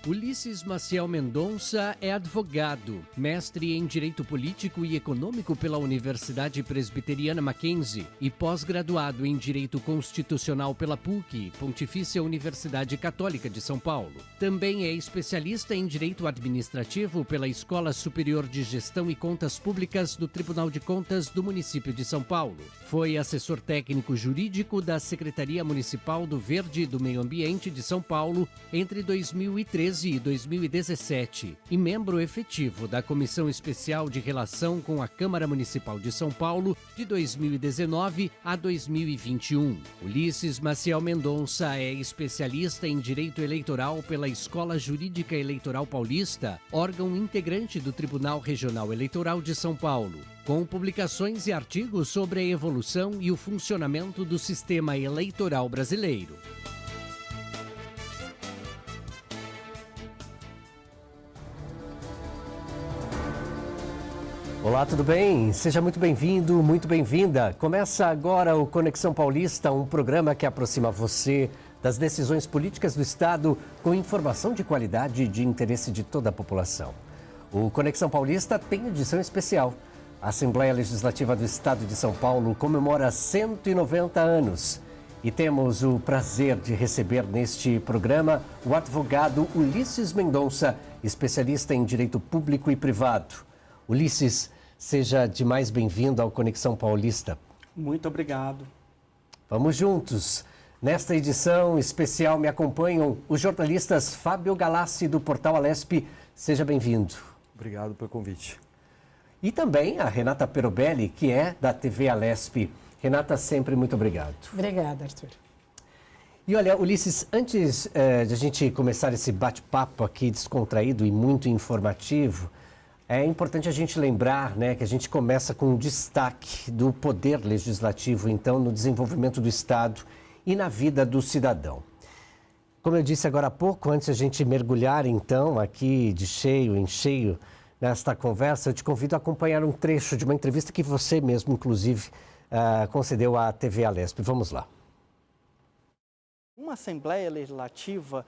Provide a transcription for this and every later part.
Ulisses Maciel Mendonça é advogado, mestre em Direito Político e Econômico pela Universidade Presbiteriana Mackenzie e pós-graduado em Direito Constitucional pela PUC, Pontifícia Universidade Católica de São Paulo. Também é especialista em Direito Administrativo pela Escola Superior de Gestão e Contas Públicas do Tribunal de Contas do município de São Paulo. Foi assessor técnico jurídico da Secretaria Municipal do Verde e do Meio Ambiente de São Paulo entre 2013 e 2017 e membro efetivo da Comissão Especial de Relação com a Câmara Municipal de São Paulo de 2019 a 2021. Ulisses Maciel Mendonça é especialista em Direito Eleitoral pela Escola Jurídica Eleitoral Paulista, órgão integrante do Tribunal Regional Eleitoral de São Paulo, com publicações e artigos sobre a evolução e o funcionamento do sistema eleitoral brasileiro. Olá, tudo bem? Seja muito bem-vindo, muito bem-vinda. Começa agora o Conexão Paulista, um programa que aproxima você das decisões políticas do Estado com informação de qualidade e de interesse de toda a população. O Conexão Paulista tem edição especial. A Assembleia Legislativa do Estado de São Paulo comemora 190 anos. E temos o prazer de receber neste programa o advogado Ulisses Mendonça, especialista em Direito Público e Privado. Ulisses, seja demais bem-vindo ao Conexão Paulista. Muito obrigado. Vamos juntos. Nesta edição especial me acompanham os jornalistas Fábio Galassi, do Portal Alesp. Seja bem-vindo. Obrigado pelo convite. E também a Renata Perobelli, que é da TV Alesp. Renata, sempre muito obrigado. Obrigada, Arthur. E olha, Ulisses, antes de a gente começar esse bate-papo aqui descontraído e muito informativo, é importante a gente lembrar, né, que a gente começa com um destaque do poder legislativo, então, no desenvolvimento do Estado e na vida do cidadão. Como eu disse agora há pouco, antes de a gente mergulhar, então, aqui de cheio em cheio nesta conversa, eu te convido a acompanhar um trecho de uma entrevista que você mesmo, inclusive, concedeu à TV Alesp. Vamos lá. Uma Assembleia Legislativa,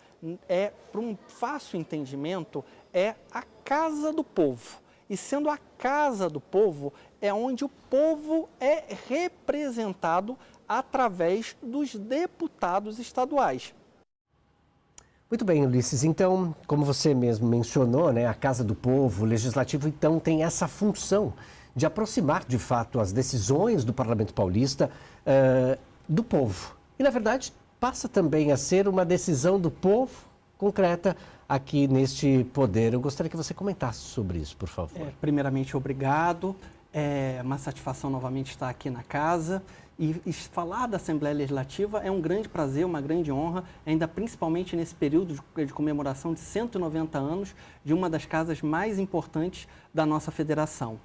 para um fácil entendimento, é a casa do povo. E sendo a casa do povo, é onde o povo é representado através dos deputados estaduais. Muito bem, Ulisses. Então, como você mesmo mencionou, né, a Casa do Povo, o Legislativo, então, tem essa função de aproximar, de fato, as decisões do Parlamento Paulista do povo. E, na verdade, passa também a ser uma decisão do povo concreta aqui neste poder. Eu gostaria que você comentasse sobre isso, por favor. Primeiramente, obrigado. É uma satisfação novamente estar aqui na casa. E falar da Assembleia Legislativa é um grande prazer, uma grande honra, ainda principalmente nesse período de comemoração de 190 anos de uma das casas mais importantes da nossa federação.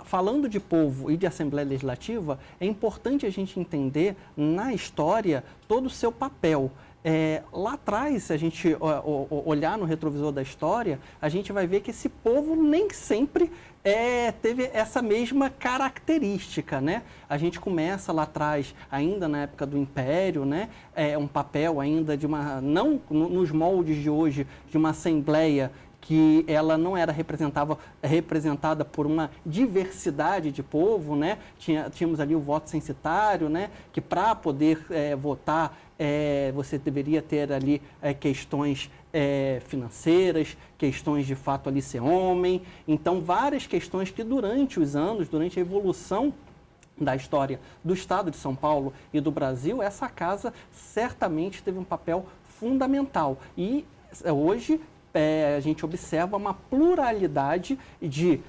Falando de povo e de Assembleia Legislativa, é importante a gente entender na história todo o seu papel. Lá atrás, se a gente olhar no retrovisor da história, a gente vai ver que esse povo nem sempre teve essa mesma característica, né? A gente começa lá atrás, ainda na época do Império, né? Um papel ainda de uma, não nos moldes de hoje, de uma assembleia que ela não era representada por uma diversidade de povo, né? Tínhamos ali o voto censitário, né? Que para poder votar, você deveria ter ali questões financeiras, questões de fato ali ser homem. Então, várias questões que durante os anos, durante a evolução da história do Estado de São Paulo e do Brasil, essa casa certamente teve um papel fundamental. E hoje a gente observa uma pluralidade de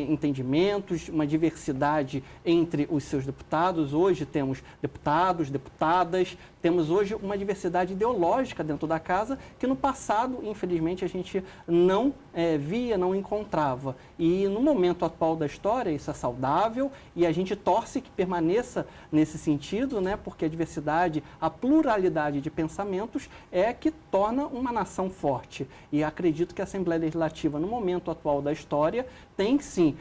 entendimentos, uma diversidade entre os seus deputados. Hoje temos deputados, deputadas, temos hoje uma diversidade ideológica dentro da casa que no passado, infelizmente, a gente não via, não encontrava. E no momento atual da história, isso é saudável e a gente torce que permaneça nesse sentido, né? Porque a diversidade, a pluralidade de pensamentos é que torna uma nação forte. parte. E acredito que a Assembleia Legislativa, no momento atual da história, tem sim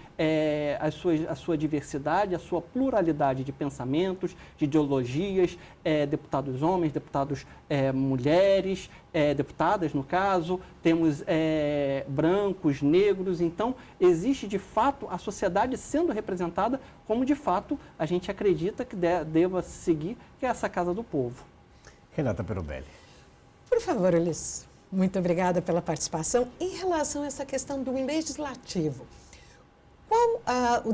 a sua diversidade, a sua pluralidade de pensamentos, de ideologias, deputados homens, deputados mulheres, deputadas no caso, temos brancos, negros, então existe de fato a sociedade sendo representada como de fato a gente acredita que deva seguir, que é essa Casa do Povo. Renata Perobelli. Por favor, Ulisses, muito obrigada pela participação. Em relação a essa questão do legislativo, qual o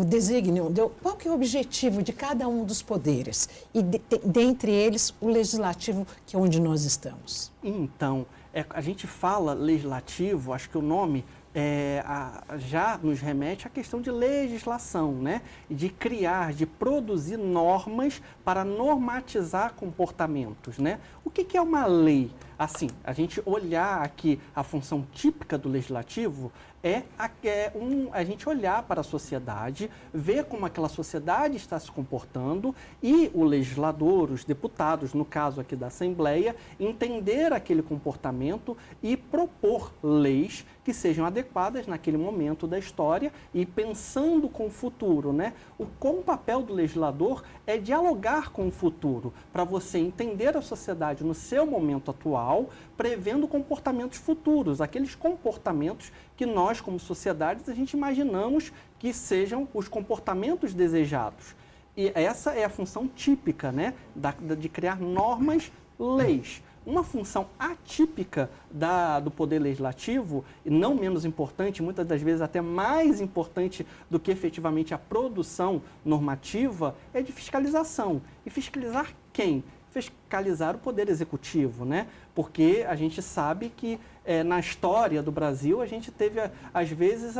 desígnio, qual que é o objetivo de cada um dos poderes? E dentre eles, o legislativo, que é onde nós estamos. Então, a gente fala legislativo, acho que o nome já nos remete à questão de legislação, né? De criar, de produzir normas para normatizar comportamentos, né? O que é uma lei? Assim, a gente olhar aqui a função típica do legislativo a gente olhar para a sociedade, ver como aquela sociedade está se comportando e o legislador, os deputados, no caso aqui da Assembleia, entender aquele comportamento e propor leis que sejam adequadas naquele momento da história e pensando com o futuro, né? O papel do legislador é dialogar com o futuro, para você entender a sociedade no seu momento atual, prevendo comportamentos futuros, aqueles comportamentos que nós, como sociedades, a gente imaginamos que sejam os comportamentos desejados. E essa é a função típica, né, de criar normas, leis. Uma função atípica do Poder Legislativo, e não menos importante, muitas das vezes até mais importante do que efetivamente a produção normativa, é de fiscalização. E fiscalizar quem? Fiscalizar o Poder Executivo, né? Porque a gente sabe que na história do Brasil a gente teve, às vezes,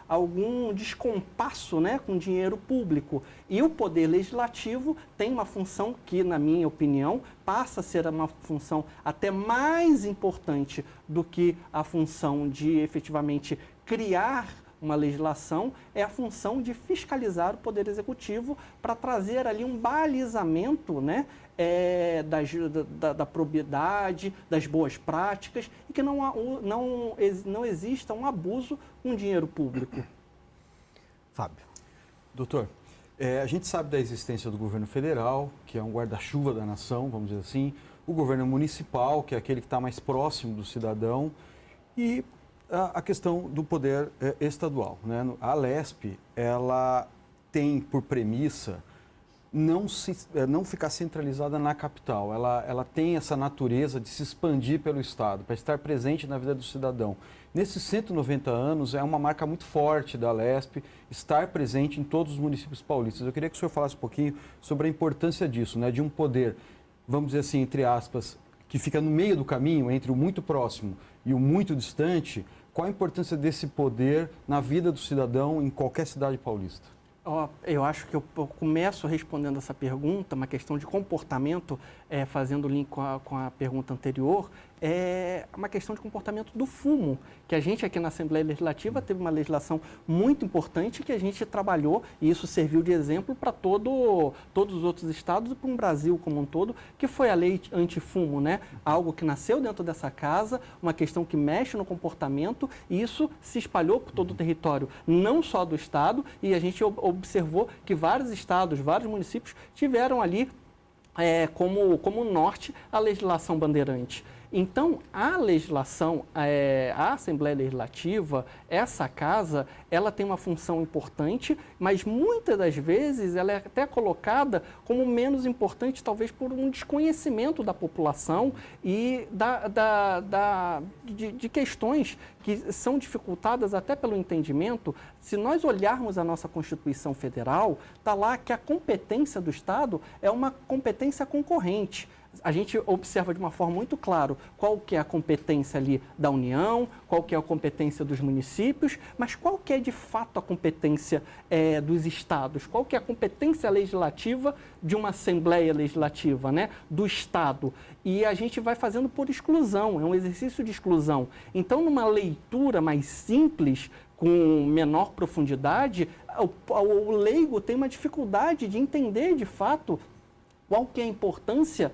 algum descompasso, né, com dinheiro público. E o Poder Legislativo tem uma função que, na minha opinião, passa a ser uma função até mais importante do que a função de efetivamente criar uma legislação, é a função de fiscalizar o Poder Executivo para trazer ali um balizamento, né, da probidade, das boas práticas e que não exista um abuso com dinheiro público. Fábio. Doutor, a gente sabe da existência do governo federal, que é um guarda-chuva da nação, vamos dizer assim, o governo municipal, que é aquele que está mais próximo do cidadão, e a questão do poder estadual, né? A Alesp, ela tem por premissa não ficar centralizada na capital. Ela tem essa natureza de se expandir pelo Estado, para estar presente na vida do cidadão. Nesses 190 anos, é uma marca muito forte da Alesp estar presente em todos os municípios paulistas. Eu queria que o senhor falasse um pouquinho sobre a importância disso, né? De um poder, vamos dizer assim, entre aspas, que fica no meio do caminho entre o muito próximo e o muito distante. Qual a importância desse poder na vida do cidadão em qualquer cidade paulista? Eu acho que eu começo respondendo essa pergunta, uma questão de comportamento, fazendo link com a pergunta anterior, é uma questão de comportamento do fumo, que a gente aqui na Assembleia Legislativa teve uma legislação muito importante que a gente trabalhou e isso serviu de exemplo para todos os outros estados e para o Brasil como um todo, que foi a lei antifumo, né? Algo que nasceu dentro dessa casa, uma questão que mexe no comportamento e isso se espalhou por todo o território, não só do estado, e a gente observou que vários estados, vários municípios tiveram ali como norte a legislação bandeirante. Então, a legislação, a Assembleia Legislativa, essa casa, ela tem uma função importante, mas muitas das vezes ela é até colocada como menos importante, talvez por um desconhecimento da população e de questões que são dificultadas até pelo entendimento. Se nós olharmos a nossa Constituição Federal, está lá que a competência do Estado é uma competência concorrente. A gente observa de uma forma muito clara qual que é a competência ali da União, qual que é a competência dos municípios, mas qual que é de fato a competência dos estados, qual que é a competência legislativa de uma Assembleia Legislativa, né, do Estado. E a gente vai fazendo por exclusão, é um exercício de exclusão. Então, numa leitura mais simples, com menor profundidade, o leigo tem uma dificuldade de entender de fato qual que é a importância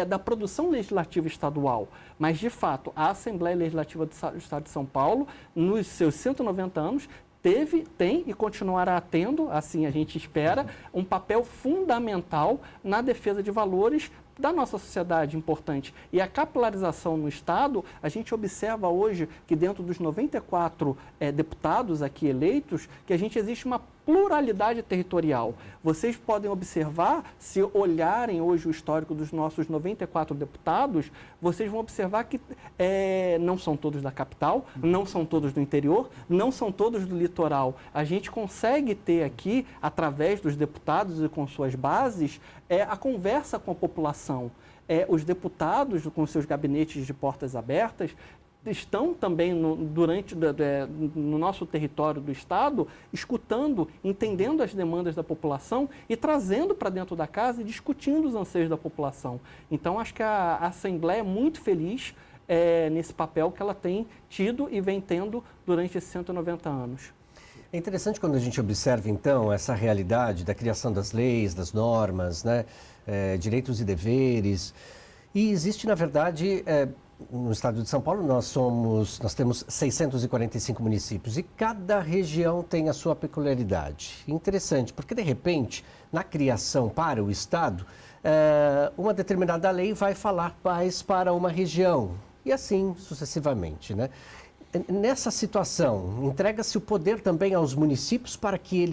da produção legislativa estadual. Mas, de fato, a Assembleia Legislativa do Estado de São Paulo, nos seus 190 anos, tem e continuará tendo, assim a gente espera, um papel fundamental na defesa de valores da nossa sociedade importante. E a capilarização no Estado, a gente observa hoje que dentro dos 94 deputados aqui eleitos, que a gente existe uma pluralidade territorial. Vocês podem observar, se olharem hoje o histórico dos nossos 94 deputados, vocês vão observar que não são todos da capital, não são todos do interior, não são todos do litoral. A gente consegue ter aqui, através dos deputados e com suas bases, a conversa com a população. Os deputados, com seus gabinetes de portas abertas, estão também no nosso território do Estado, escutando, entendendo as demandas da população e trazendo para dentro da casa e discutindo os anseios da população. Então, acho que a Assembleia é muito feliz nesse papel que ela tem tido e vem tendo durante esses 190 anos. É interessante quando a gente observa, então, essa realidade da criação das leis, das normas, né, direitos e deveres. E existe, na verdade, no estado de São Paulo, nós temos 645 municípios e cada região tem a sua peculiaridade. Interessante, porque, de repente, na criação para o estado, uma determinada lei vai falar mais para uma região e assim sucessivamente, né? Nessa situação, entrega-se o poder também aos municípios para que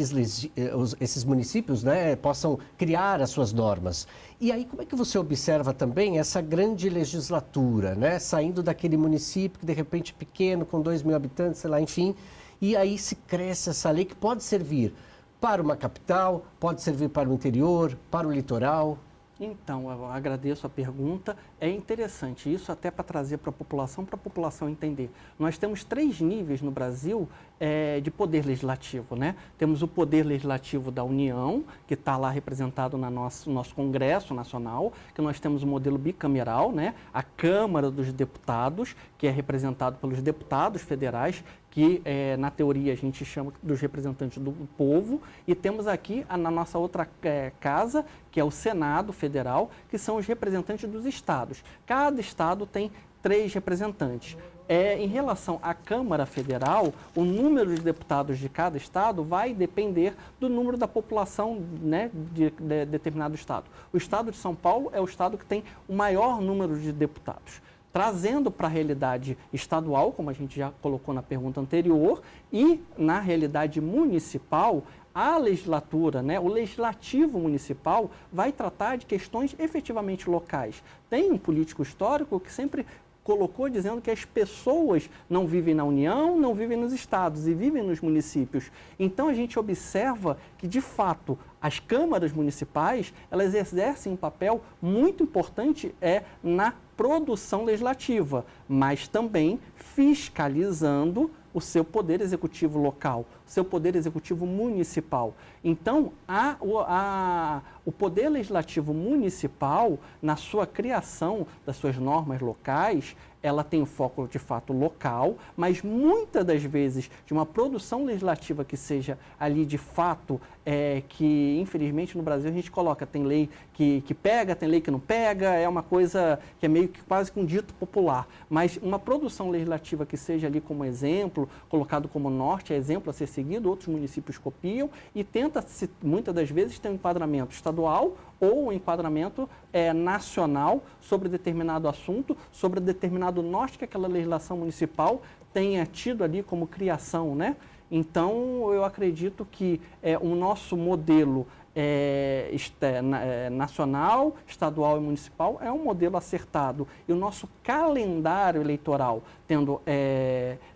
esses municípios, né, possam criar as suas normas. E aí, como é que você observa também essa grande legislatura, né, saindo daquele município que de repente é pequeno, com 2.000 habitantes, sei lá, enfim, e aí se cresce essa lei que pode servir para uma capital, pode servir para o interior, para o litoral? Então, eu agradeço a pergunta. É interessante isso até para trazer para a população entender. Nós temos 3 níveis no Brasil de poder legislativo, né? Temos o poder legislativo da União, que está lá representado no nosso Congresso Nacional, que nós temos o modelo bicameral, né? A Câmara dos Deputados, que é representado pelos deputados federais, que na teoria a gente chama dos representantes do povo, e temos aqui na nossa outra casa, que é o Senado Federal, que são os representantes dos estados. Cada estado tem 3 representantes. Em relação à Câmara Federal, o número de deputados de cada estado vai depender do número da população, né, de determinado estado. O estado de São Paulo é o estado que tem o maior número de deputados. Trazendo para a realidade estadual, como a gente já colocou na pergunta anterior, e na realidade municipal, a legislatura, né, o legislativo municipal vai tratar de questões efetivamente locais. Tem um político histórico que sempre colocou dizendo que as pessoas não vivem na União, não vivem nos estados e vivem nos municípios. Então a gente observa que, de fato, as câmaras municipais, elas exercem um papel muito importante na produção legislativa, mas também fiscalizando o seu poder executivo local, o seu poder executivo municipal. Então, o poder legislativo municipal, na sua criação das suas normas locais, ela tem um foco de fato local, mas muitas das vezes de uma produção legislativa que seja ali de fato, que infelizmente no Brasil a gente coloca, tem lei que pega, tem lei que não pega, é uma coisa que é meio que quase que um dito popular, mas uma produção legislativa que seja ali como exemplo, colocado como norte, é exemplo a ser seguido, outros municípios copiam e tenta-se muitas das vezes ter um enquadramento estadual ou um enquadramento nacional sobre determinado assunto, sobre determinado norte que aquela legislação municipal tenha tido ali como criação, né? Então, eu acredito que o nosso modelo nacional, estadual e municipal é um modelo acertado. E o nosso calendário eleitoral, tendo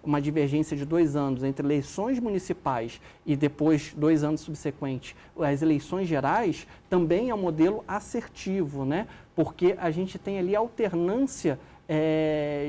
uma divergência de 2 anos entre eleições municipais e depois 2 anos subsequentes, as eleições gerais, também é um modelo assertivo, né? Porque a gente tem ali alternância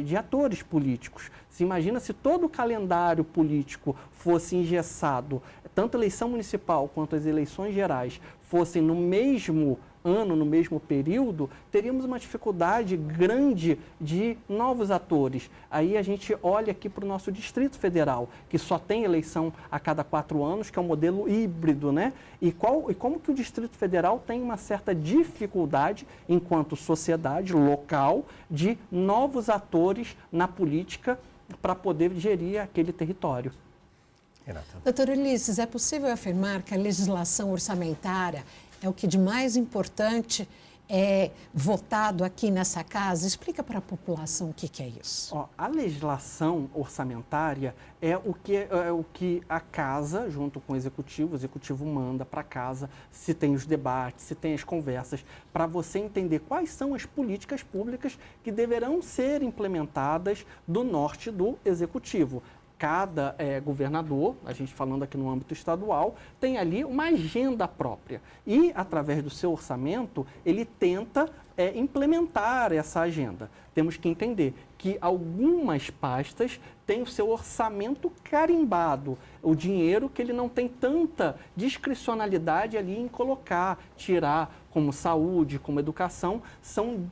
de atores políticos. Se imagina se todo o calendário político fosse engessado, tanto a eleição municipal quanto as eleições gerais fossem no mesmo ano, no mesmo período, teríamos uma dificuldade grande de novos atores. Aí a gente olha aqui para o nosso Distrito Federal, que só tem eleição a cada 4 anos, que é um modelo híbrido, né? E como que o Distrito Federal tem uma certa dificuldade, enquanto sociedade local, de novos atores na política para poder gerir aquele território. Renata. Doutor Ulisses, é possível afirmar que a legislação orçamentária é o que de mais importante é votado aqui nessa casa? Explica para a população o que é isso. A legislação orçamentária é o que a casa, junto com o executivo manda para casa, se tem os debates, se tem as conversas, para você entender quais são as políticas públicas que deverão ser implementadas do norte do executivo. Cada governador, a gente falando aqui no âmbito estadual, tem ali uma agenda própria e, através do seu orçamento, ele tenta implementar essa agenda. Temos que entender que algumas pastas têm o seu orçamento carimbado, o dinheiro que ele não tem tanta discricionalidade ali em colocar, tirar, como saúde, como educação, são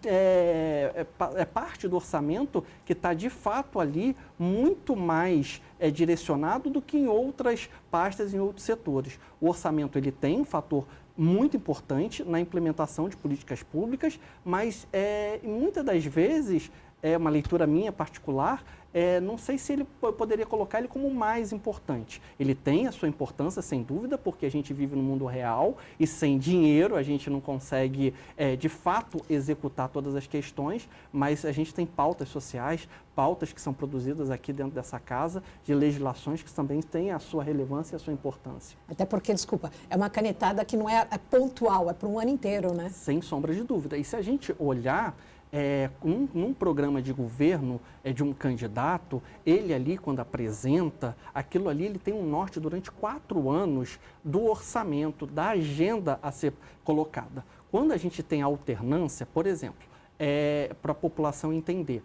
parte do orçamento que está, de fato, ali muito mais direcionado do que em outras pastas, em outros setores. O orçamento ele tem um fator muito importante na implementação de políticas públicas, mas muitas das vezes, uma leitura minha particular, não sei se ele poderia colocar ele como o mais importante. Ele tem a sua importância, sem dúvida, porque a gente vive no mundo real e sem dinheiro a gente não consegue, de fato, executar todas as questões, mas a gente tem pautas sociais, pautas que são produzidas aqui dentro dessa casa, de legislações que também têm a sua relevância e a sua importância. Até porque, desculpa, é uma canetada que não é pontual, é para um ano inteiro, né? Sem sombra de dúvida. E se a gente olhar num programa de governo de um candidato, ele ali, quando apresenta, aquilo ali ele tem um norte durante 4 anos do orçamento, da agenda a ser colocada. Quando a gente tem alternância, por exemplo, para a população entender,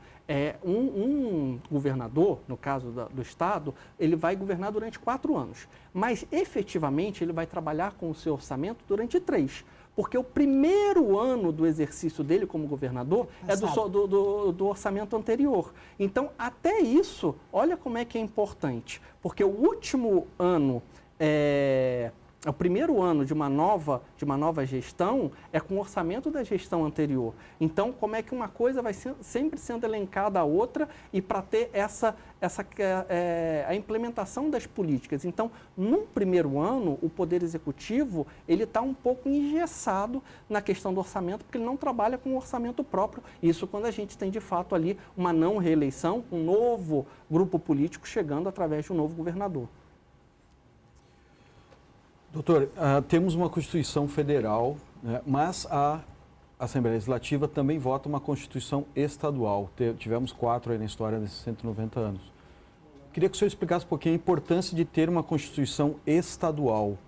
um governador, no caso do Estado, ele vai governar durante 4 anos, mas efetivamente ele vai trabalhar com o seu orçamento durante 3. Porque o primeiro ano do exercício dele como governador é do orçamento anterior. Então, até isso, olha como é que é importante. Porque o último ano, o primeiro ano de uma nova gestão é com o orçamento da gestão anterior. Então, como é que uma coisa vai sempre sendo elencada a outra e para ter a implementação das políticas. Então, num primeiro ano, o Poder Executivo ele está um pouco engessado na questão do orçamento, porque ele não trabalha com um orçamento próprio. Isso quando a gente tem, de fato, ali uma não reeleição, um novo grupo político chegando através de um novo governador. Doutor, temos uma Constituição Federal, né, mas a Assembleia Legislativa também vota uma Constituição Estadual. Tivemos 4 aí na história desses 190 anos. Queria que o senhor explicasse um pouquinho a importância de ter uma Constituição Estadual.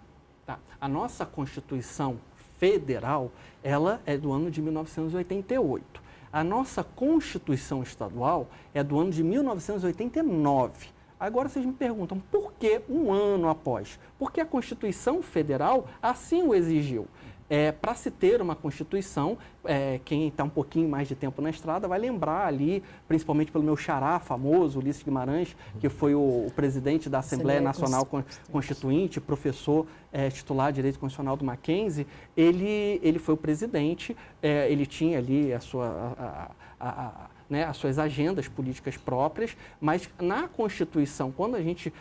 Tá. A nossa Constituição Federal, ela é do ano de 1988. A nossa Constituição Estadual é do ano de 1989. Agora vocês me perguntam, por que um ano após? Porque a Constituição Federal assim o exigiu. Para se ter uma Constituição, quem está um pouquinho mais de tempo na estrada vai lembrar ali, principalmente pelo meu xará famoso, Ulisses Guimarães, que foi o presidente da Assembleia Nacional Constituinte, professor titular de Direito Constitucional do Mackenzie. Ele foi o presidente, ele tinha ali as suas agendas políticas próprias, mas na Constituição, quando a gente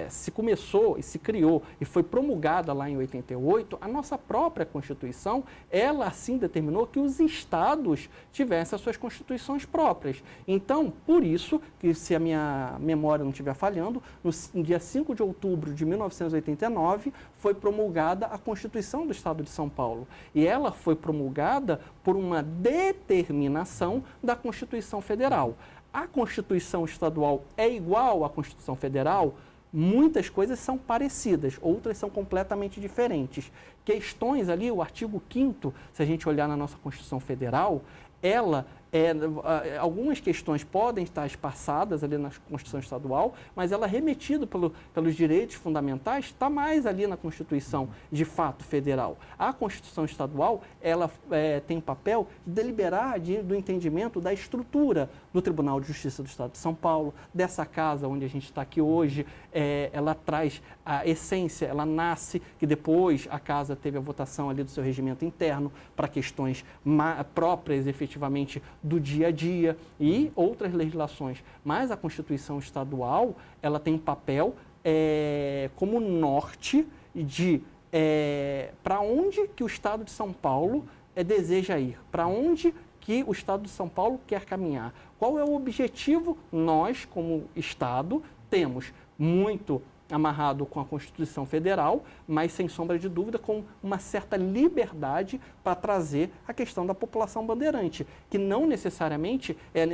se começou e se criou e foi promulgada lá em 88, a nossa própria Constituição, ela assim determinou que os estados tivessem as suas constituições próprias. Então, por isso, que se a minha memória não estiver falhando, no dia 5 de outubro de 1989, foi promulgada a Constituição do Estado de São Paulo. E ela foi promulgada por uma determinação da Constituição Federal. A Constituição Estadual é igual à Constituição Federal? Muitas coisas são parecidas, outras são completamente diferentes. Questões ali, o artigo 5º, se a gente olhar na nossa Constituição Federal, ela algumas questões podem estar esparçadas ali na Constituição Estadual, mas ela remetido pelos direitos fundamentais está mais ali na Constituição de fato federal. A Constituição Estadual ela tem o papel de deliberar do entendimento da estrutura do Tribunal de Justiça do Estado de São Paulo, dessa casa onde a gente está aqui hoje. Ela traz a essência, ela nasce que depois a casa teve a votação ali do seu regimento interno para questões próprias efetivamente do dia a dia e outras legislações. Mas a Constituição Estadual, ela tem um papel como norte de para onde que o Estado de São Paulo deseja ir, para onde que o Estado de São Paulo quer caminhar. Qual é o objetivo? Nós, como Estado, temos muito amarrado com a Constituição Federal, mas, sem sombra de dúvida, com uma certa liberdade para trazer a questão da população bandeirante, que não necessariamente é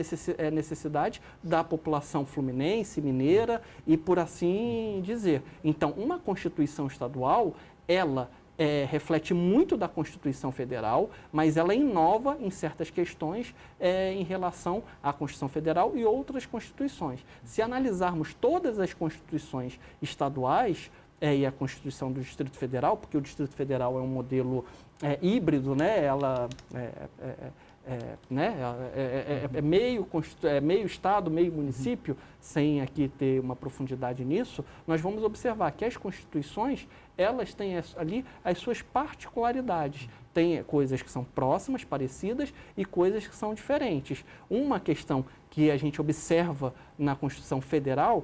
necessidade da população fluminense, mineira e por assim dizer. Então, uma Constituição Estadual, ela reflete muito da Constituição Federal, mas ela inova em certas questões em relação à Constituição Federal e outras constituições. Se analisarmos todas as constituições estaduais e a Constituição do Distrito Federal, porque o Distrito Federal é um modelo híbrido, né? Ela meio Estado, meio município, sem aqui ter uma profundidade nisso, nós vamos observar que as constituições, elas têm ali as suas particularidades. Tem coisas que são próximas, parecidas, e coisas que são diferentes. Uma questão que a gente observa na Constituição Federal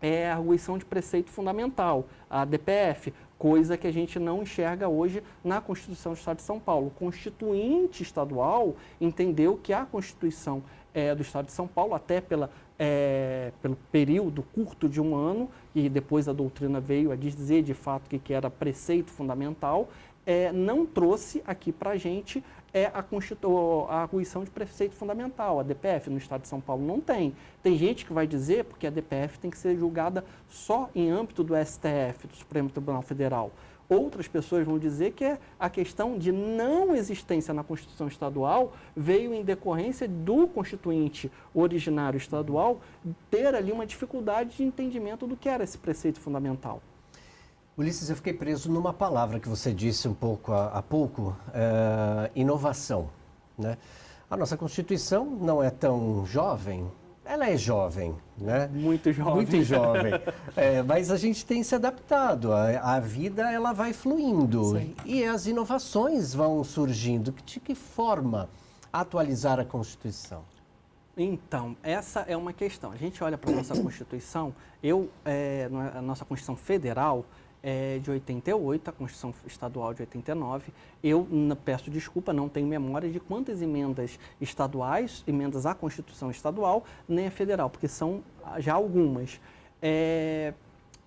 é a arguição de preceito fundamental, a DPF, coisa que a gente não enxerga hoje na Constituição do Estado de São Paulo. O Constituinte Estadual entendeu que a Constituição do Estado de São Paulo, até pelo período curto de um ano, e depois a doutrina veio a dizer de fato que era preceito fundamental, não trouxe aqui para a gente a arguição de preceito fundamental. A DPF no Estado de São Paulo não tem. Tem gente que vai dizer porque a DPF tem que ser julgada só em âmbito do STF, do Supremo Tribunal Federal. Outras pessoas vão dizer que a questão de não existência na Constituição Estadual veio em decorrência do constituinte originário estadual ter ali uma dificuldade de entendimento do que era esse preceito fundamental. Ulisses, eu fiquei preso numa palavra que você disse um pouco há pouco, inovação, né? A nossa Constituição não é tão jovem, ela é jovem, né? Muito jovem. Muito jovem, mas a gente tem se adaptado, a vida ela vai fluindo. Sim. E as inovações vão surgindo. De que forma atualizar a Constituição? Então, essa é uma questão. A gente olha para a nossa Constituição, a nossa Constituição Federal, de 88, a Constituição Estadual de 89. Eu peço desculpa, não tenho memória de quantas emendas estaduais, emendas à Constituição Estadual, nem a federal, porque são já algumas.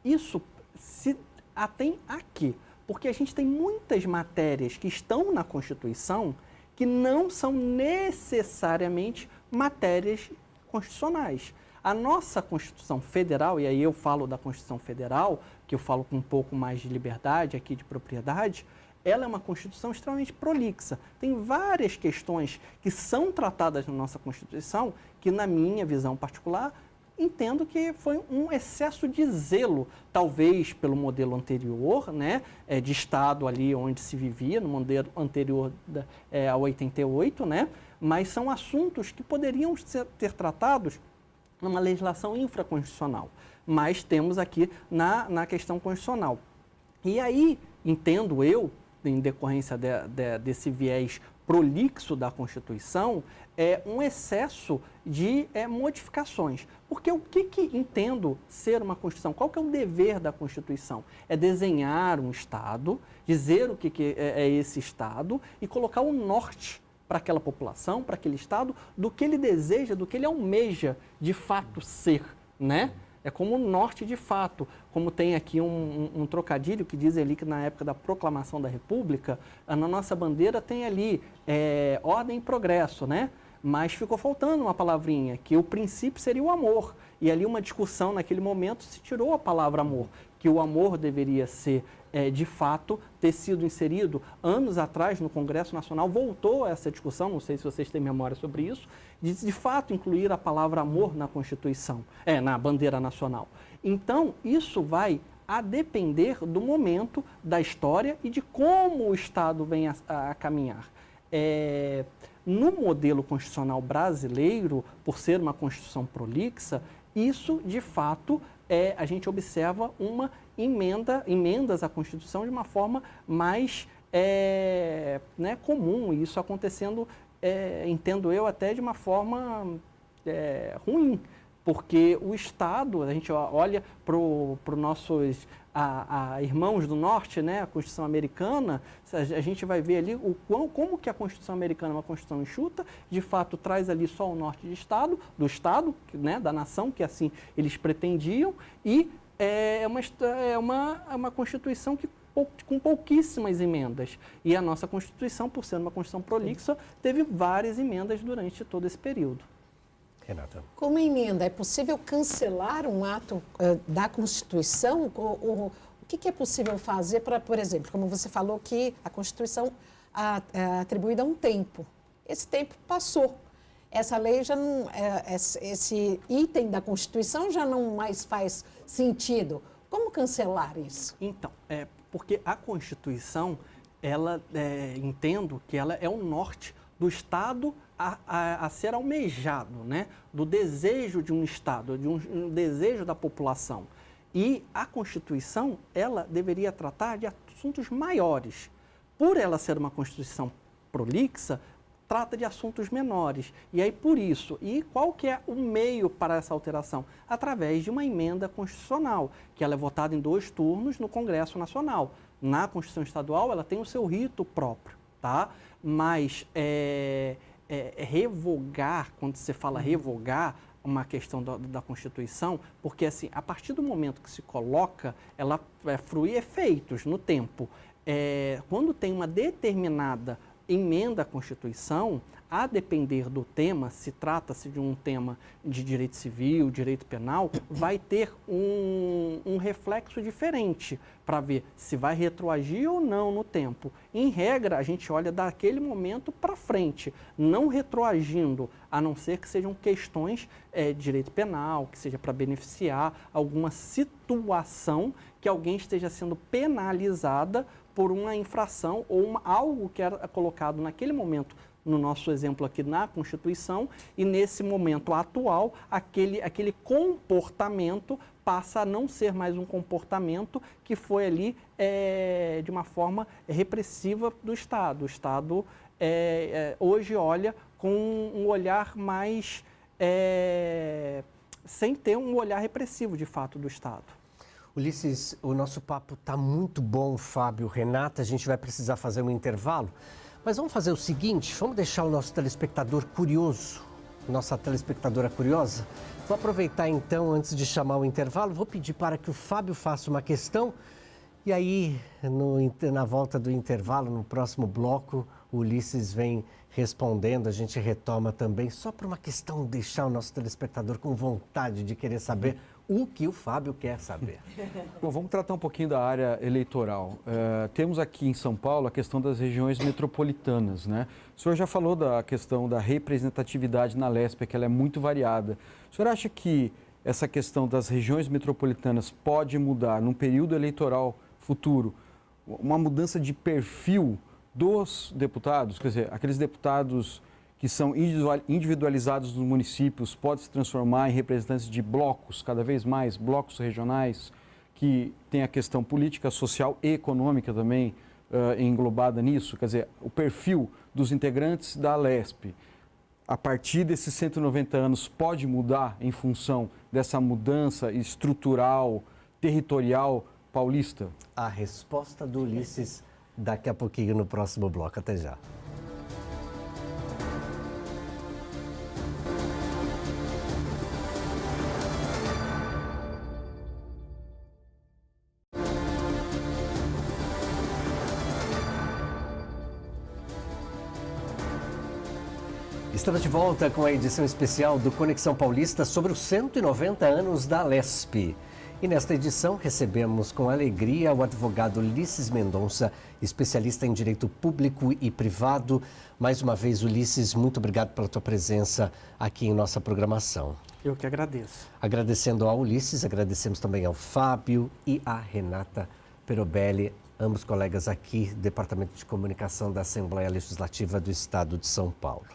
Isso se atém aqui, porque a gente tem muitas matérias que estão na Constituição que não são necessariamente matérias constitucionais. A nossa Constituição Federal, e aí eu falo da Constituição Federal, que eu falo com um pouco mais de liberdade aqui, de propriedade, ela é uma Constituição extremamente prolixa. Tem várias questões que são tratadas na nossa Constituição que, na minha visão particular, entendo que foi um excesso de zelo, talvez pelo modelo anterior, né, de Estado ali onde se vivia, no modelo anterior a 88, né, mas são assuntos que poderiam ter tratados numa legislação infraconstitucional, mas temos aqui na questão constitucional. E aí, entendo eu, em decorrência desse viés prolixo da Constituição, um excesso de modificações. Porque o que entendo ser uma Constituição? Qual que é o dever da Constituição? É desenhar um Estado, dizer o que é esse Estado e colocar o norte para aquela população, para aquele Estado, do que ele deseja, do que ele almeja de fato ser, né? É como o norte de fato, como tem aqui um trocadilho que diz ali que na época da proclamação da República, na nossa bandeira tem ali ordem e progresso, né? Mas ficou faltando uma palavrinha, que o princípio seria o amor. E ali uma discussão, naquele momento, se tirou a palavra amor, que o amor deveria ser, de fato, ter sido inserido. Anos atrás, no Congresso Nacional, voltou essa discussão, não sei se vocês têm memória sobre isso, de fato incluir a palavra amor na Constituição, na bandeira nacional. Então, isso vai a depender do momento, da história e de como o Estado vem a caminhar. No modelo constitucional brasileiro, por ser uma Constituição prolixa, isso, de fato, a gente observa uma emendas à Constituição de uma forma mais comum, e isso acontecendo, entendo eu, até de uma forma ruim, porque o Estado, a gente olha para os nossos irmãos do Norte, né, a Constituição americana, a gente vai ver ali como que a Constituição americana é uma Constituição enxuta, de fato traz ali só o norte do Estado, né, da nação, que assim eles pretendiam, e é uma Constituição com pouquíssimas emendas. E a nossa Constituição, por ser uma Constituição prolixa, teve várias emendas durante todo esse período. Renata. Como emenda, é possível cancelar um ato da Constituição? O que é possível fazer para, por exemplo, como você falou que a Constituição é atribuída a um tempo. Esse tempo passou. Essa lei já não, esse item da Constituição já não mais faz sentido. Como cancelar isso? Então, porque a Constituição, entendo que ela é o norte do Estado a ser almejado, né? Do desejo de um Estado, de um desejo da população. E a Constituição, ela deveria tratar de assuntos maiores. Por ela ser uma Constituição prolixa, trata de assuntos menores. E aí, por isso, e qual que é o meio para essa alteração? Através de uma emenda constitucional, que ela é votada em 2 turnos no Congresso Nacional. Na Constituição Estadual, ela tem o seu rito próprio, tá? Mas revogar, quando você fala revogar uma questão da Constituição, porque assim, a partir do momento que se coloca, ela frui efeitos no tempo. Quando tem uma determinada emenda à Constituição, a depender do tema, se trata-se de um tema de direito civil, direito penal, vai ter um reflexo diferente para ver se vai retroagir ou não no tempo. Em regra, a gente olha daquele momento para frente, não retroagindo, a não ser que sejam questões de direito penal, que seja para beneficiar alguma situação que alguém esteja sendo penalizada por uma infração ou algo que era colocado naquele momento, no nosso exemplo aqui na Constituição, e nesse momento atual, aquele comportamento passa a não ser mais um comportamento que foi ali de uma forma repressiva do Estado. O Estado hoje olha com um olhar mais, sem ter um olhar repressivo de fato do Estado. Ulisses, o nosso papo está muito bom, Fábio, Renata, a gente vai precisar fazer um intervalo, mas vamos fazer o seguinte, vamos deixar o nosso telespectador curioso, nossa telespectadora curiosa. Vou aproveitar então, antes de chamar o intervalo, vou pedir para que o Fábio faça uma questão e aí, na volta do intervalo, no próximo bloco, o Ulisses vem respondendo, a gente retoma também, só por uma questão, deixar o nosso telespectador com vontade de querer saber o que o Fábio quer saber. Bom, vamos tratar um pouquinho da área eleitoral. Temos aqui em São Paulo a questão das regiões metropolitanas, né? O senhor já falou da questão da representatividade na LESP, que ela é muito variada. O senhor acha que essa questão das regiões metropolitanas pode mudar num período eleitoral futuro, uma mudança de perfil dos deputados? Quer dizer, aqueles deputados que são individualizados nos municípios podem se transformar em representantes de blocos, cada vez mais, blocos regionais, que tem a questão política, social e econômica também englobada nisso. Quer dizer, o perfil dos integrantes da LESP, a partir desses 190 anos, pode mudar em função dessa mudança estrutural, territorial paulista? A resposta do Ulisses daqui a pouquinho no próximo bloco. Até já. Estamos de volta com a edição especial do Conexão Paulista sobre os 190 anos da Alesp. E nesta edição recebemos com alegria o advogado Ulisses Mendonça, especialista em direito público e privado. Mais uma vez, Ulisses, muito obrigado pela tua presença aqui em nossa programação. Eu que agradeço. Agradecendo ao Ulisses, agradecemos também ao Fábio e à Renata Perobelli, ambos colegas aqui do Departamento de Comunicação da Assembleia Legislativa do Estado de São Paulo.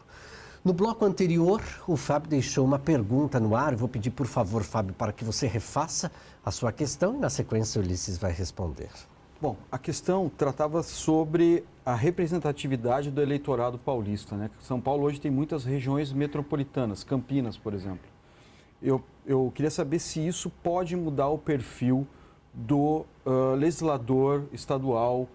No bloco anterior, o Fábio deixou uma pergunta no ar. Vou pedir, por favor, Fábio, para que você refaça a sua questão e, na sequência, o Ulisses vai responder. Bom, a questão tratava sobre a representatividade do eleitorado paulista, né? São Paulo hoje tem muitas regiões metropolitanas, Campinas, por exemplo. Eu queria saber se isso pode mudar o perfil do legislador estadual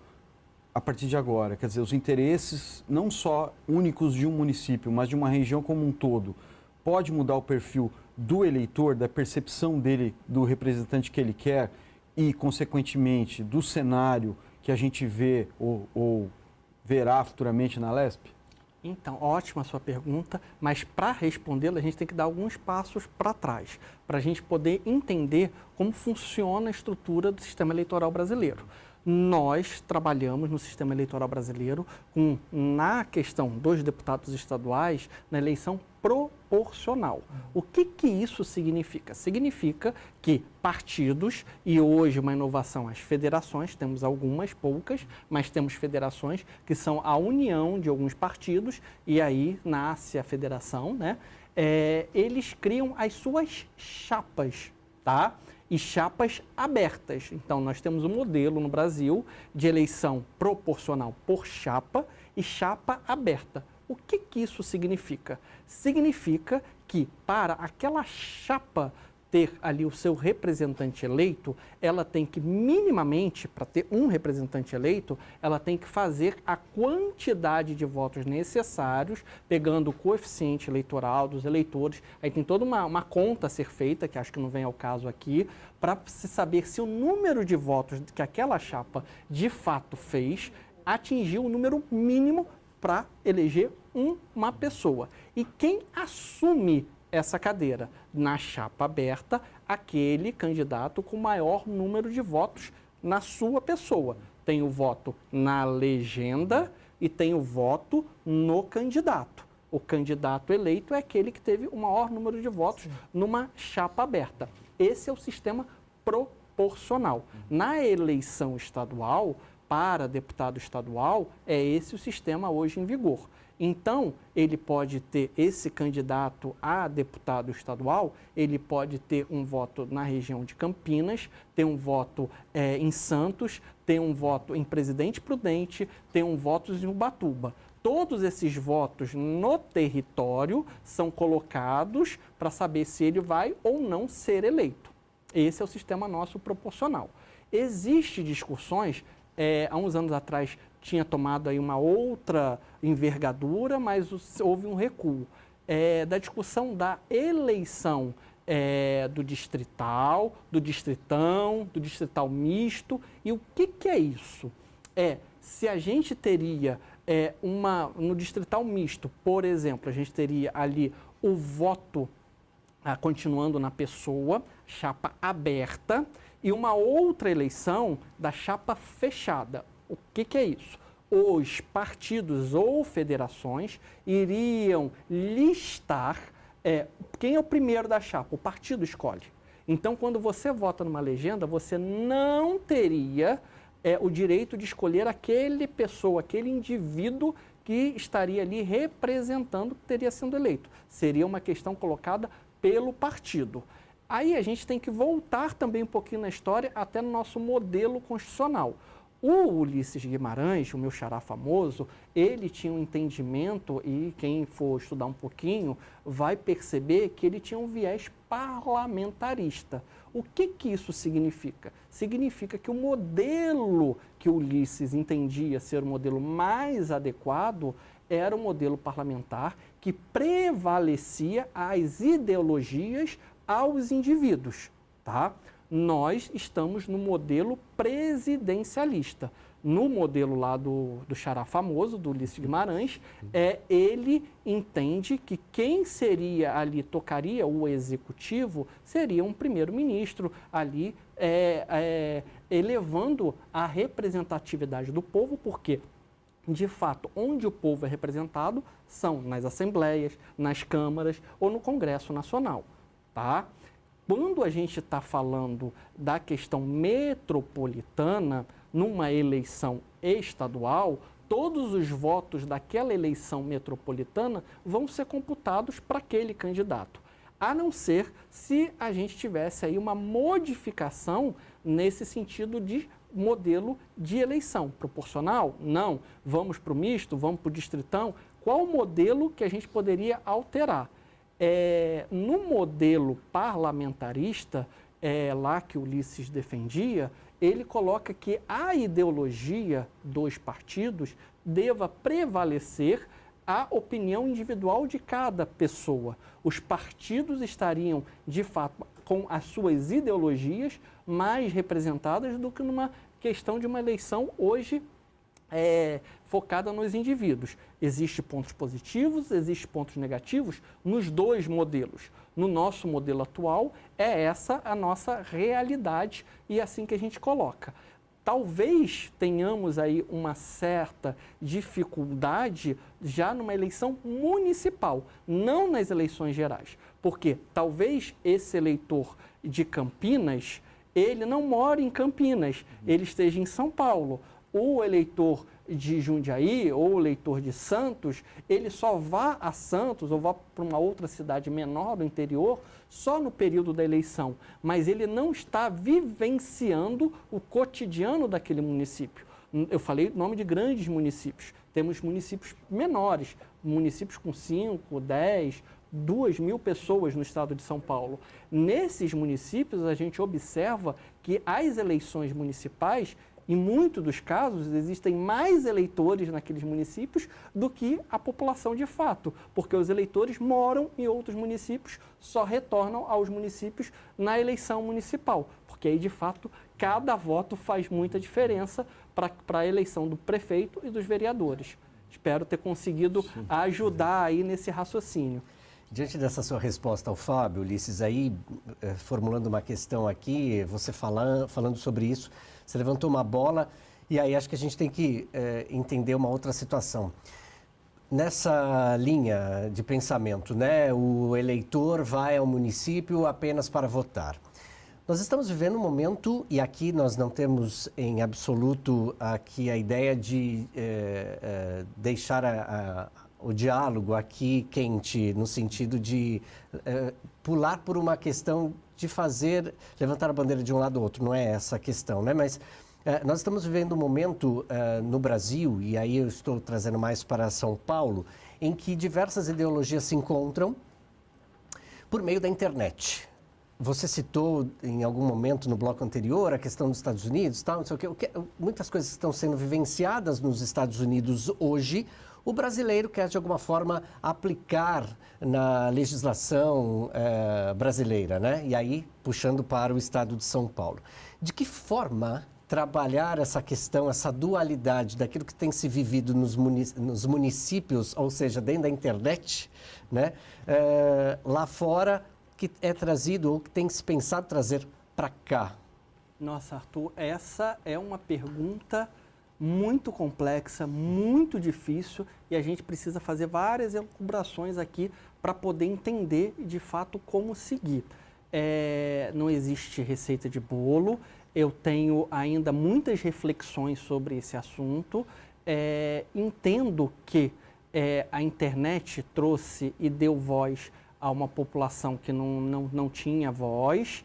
a partir de agora. Quer dizer, os interesses não só únicos de um município, mas de uma região como um todo, pode mudar o perfil do eleitor, da percepção dele, do representante que ele quer e, consequentemente, do cenário que a gente vê ou verá futuramente na Alesp? Então, ótima a sua pergunta, mas para respondê-la a gente tem que dar alguns passos para trás, para a gente poder entender como funciona a estrutura do sistema eleitoral brasileiro. Nós trabalhamos no sistema eleitoral brasileiro na questão dos deputados estaduais, na eleição proporcional. O que isso significa? Significa que partidos, e hoje uma inovação, as federações, temos algumas, poucas, mas temos federações que são a união de alguns partidos, e aí nasce a federação, né? Eles criam as suas chapas, tá? E chapas abertas. Então, nós temos um modelo no Brasil de eleição proporcional por chapa e chapa aberta. O que isso significa? Significa que para aquela chapa ter ali o seu representante eleito, ela tem que minimamente, para ter um representante eleito, ela tem que fazer a quantidade de votos necessários, pegando o coeficiente eleitoral dos eleitores. Aí tem toda uma conta a ser feita, que acho que não vem ao caso aqui, para se saber se o número de votos que aquela chapa de fato fez atingiu o número mínimo para eleger uma pessoa. E quem assume essa cadeira? Na chapa aberta, aquele candidato com maior número de votos na sua pessoa. Tem o voto na legenda e tem o voto no candidato. O candidato eleito é aquele que teve o maior número de votos numa chapa aberta. Esse é o sistema proporcional. Na eleição estadual, para deputado estadual, é esse o sistema hoje em vigor. Então, ele pode ter esse candidato a deputado estadual, ele pode ter um voto na região de Campinas, ter um voto em Santos, ter um voto em Presidente Prudente, ter um voto em Ubatuba. Todos esses votos no território são colocados para saber se ele vai ou não ser eleito. Esse é o sistema nosso proporcional. Existem discussões, há uns anos atrás tinha tomado aí uma outra envergadura, mas houve um recuo da discussão da eleição do distrital, do distritão, do distrital misto. E o que é isso? Se a gente teria no distrital misto, por exemplo, a gente teria ali o voto continuando na pessoa, chapa aberta, e uma outra eleição da chapa fechada. O que é isso? Os partidos ou federações iriam listar quem é o primeiro da chapa, o partido escolhe. Então, quando você vota numa legenda, você não teria o direito de escolher aquele pessoa, aquele indivíduo que estaria ali representando, que teria sido eleito. Seria uma questão colocada pelo partido. Aí a gente tem que voltar também um pouquinho na história, até no nosso modelo constitucional. O Ulisses Guimarães, o meu xará famoso, ele tinha um entendimento, e quem for estudar um pouquinho vai perceber que ele tinha um viés parlamentarista. O que isso significa? Significa que o modelo que o Ulisses entendia ser o modelo mais adequado era o modelo parlamentar que prevalecia as ideologias aos indivíduos, tá? Nós estamos no modelo presidencialista. no modelo lá do xará famoso, do Ulisses Guimarães, ele entende que quem seria ali, tocaria o executivo, seria um primeiro-ministro ali, elevando a representatividade do povo, porque, de fato, onde o povo é representado são nas assembleias, nas câmaras ou no Congresso Nacional, tá? Quando a gente está falando da questão metropolitana, numa eleição estadual, todos os votos daquela eleição metropolitana vão ser computados para aquele candidato, a não ser se a gente tivesse aí uma modificação nesse sentido de modelo de eleição. Proporcional? Não. Vamos para o misto? Vamos para o distritão? Qual o modelo que a gente poderia alterar? No modelo parlamentarista, lá que Ulisses defendia, ele coloca que a ideologia dos partidos deva prevalecer a opinião individual de cada pessoa. Os partidos estariam, de fato, com as suas ideologias mais representadas do que numa questão de uma eleição hoje focada nos indivíduos. Existem pontos positivos, existem pontos negativos nos dois modelos. No nosso modelo atual, é essa a nossa realidade e é assim que a gente coloca. Talvez tenhamos aí uma certa dificuldade já numa eleição municipal, não nas eleições gerais, porque talvez esse eleitor de Campinas, ele não mora em Campinas, ele esteja em São Paulo. O eleitor de Jundiaí ou o eleitor de Santos, ele só vá a Santos ou vá para uma outra cidade menor do interior só no período da eleição, mas ele não está vivenciando o cotidiano daquele município. Eu falei o nome de grandes municípios, temos municípios menores, municípios com 5, 10, 2 mil pessoas no estado de São Paulo. Nesses municípios, a gente observa que as eleições municipais, em muitos dos casos, existem mais eleitores naqueles municípios do que a população de fato, porque os eleitores moram em outros municípios, só retornam aos municípios na eleição municipal, porque aí, de fato, cada voto faz muita diferença para a eleição do prefeito e dos vereadores. Espero ter conseguido ajudar aí nesse raciocínio. Diante dessa sua resposta ao Fábio, Ulisses, aí formulando uma questão aqui, você falando sobre isso, você levantou uma bola e aí acho que a gente tem que entender uma outra situação. Nessa linha de pensamento, né, o eleitor vai ao município apenas para votar. Nós estamos vivendo um momento, e aqui nós não temos em absoluto aqui a ideia de deixar o diálogo aqui quente, no sentido de pular por uma questão de levantar a bandeira de um lado ou outro, não é essa a questão, né? Mas nós estamos vivendo um momento no Brasil, e aí eu estou trazendo mais para São Paulo, em que diversas ideologias se encontram por meio da internet. Você citou em algum momento no bloco anterior a questão dos Estados Unidos, tal, não sei o quê. Muitas coisas estão sendo vivenciadas nos Estados Unidos hoje. O brasileiro quer, de alguma forma, aplicar na legislação brasileira, né? E aí, puxando para o estado de São Paulo. De que forma trabalhar essa questão, essa dualidade daquilo que tem se vivido nos municípios, ou seja, dentro da internet, né? Lá fora, que é trazido ou que tem se pensado trazer para cá? Nossa, Arthur, essa é uma pergunta muito complexa, muito difícil, e a gente precisa fazer várias elucubrações aqui para poder entender de fato como seguir. Não existe receita de bolo, eu tenho ainda muitas reflexões sobre esse assunto, entendo que a internet trouxe e deu voz a uma população que não tinha voz,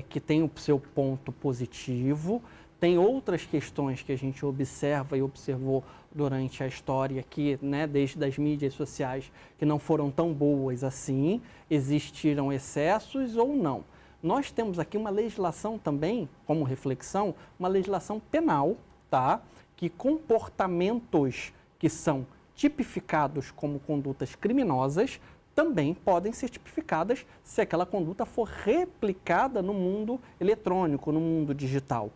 que tem o seu ponto positivo. Tem outras questões que a gente observa e observou durante a história aqui, né, desde as mídias sociais, que não foram tão boas assim, existiram excessos ou não. Nós temos aqui uma legislação também, como reflexão, uma legislação penal, tá? Que comportamentos que são tipificados como condutas criminosas também podem ser tipificadas se aquela conduta for replicada no mundo eletrônico, no mundo digital.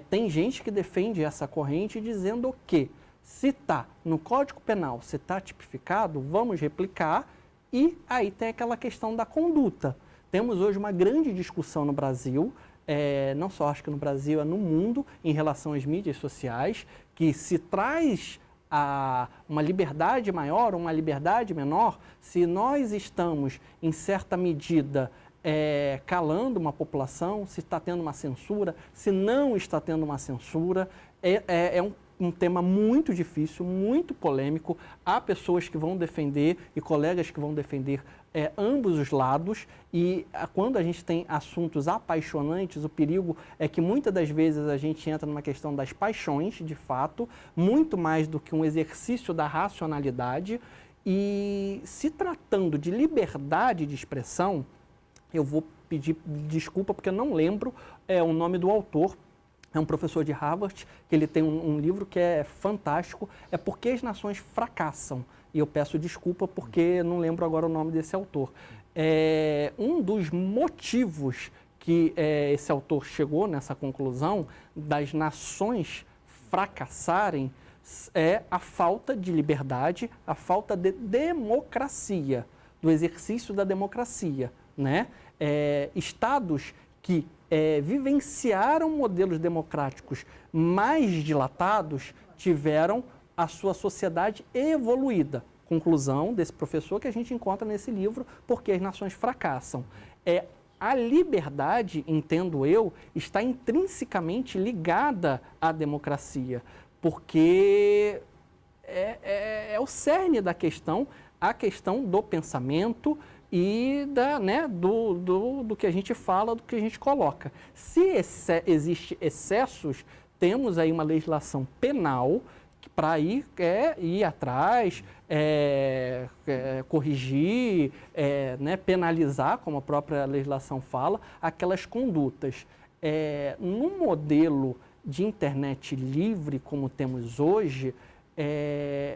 Tem gente que defende essa corrente dizendo que se está no Código Penal, se está tipificado, vamos replicar, e aí tem aquela questão da conduta. Temos hoje uma grande discussão no Brasil, não só acho que no Brasil, é no mundo, em relação às mídias sociais, que se traz uma liberdade maior, uma liberdade menor, se nós estamos, em certa medida, calando uma população, se está tendo uma censura, se não está tendo uma censura, é um tema muito difícil, muito polêmico. Há pessoas que vão defender e colegas que vão defender ambos os lados, e quando a gente tem assuntos apaixonantes, o perigo é que muitas das vezes a gente entra numa questão das paixões, de fato, muito mais do que um exercício da racionalidade. E se tratando de liberdade de expressão, eu vou pedir desculpa porque eu não lembro o nome do autor. É um professor de Harvard, que ele tem um livro que é fantástico, é Por que as Nações Fracassam. E eu peço desculpa porque não lembro agora o nome desse autor. Um dos motivos que esse autor chegou nessa conclusão das nações fracassarem é a falta de liberdade, a falta de democracia, do exercício da democracia, né? Estados que vivenciaram modelos democráticos mais dilatados tiveram a sua sociedade evoluída. Conclusão desse professor que a gente encontra nesse livro, Por que as Nações Fracassam. A liberdade, entendo eu, está intrinsecamente ligada à democracia, porque é o cerne da questão, a questão do pensamento e do que a gente fala, do que a gente coloca. Se existe excessos, temos aí uma legislação penal para ir atrás, corrigir, penalizar, como a própria legislação fala, aquelas condutas. Num modelo de internet livre como temos hoje,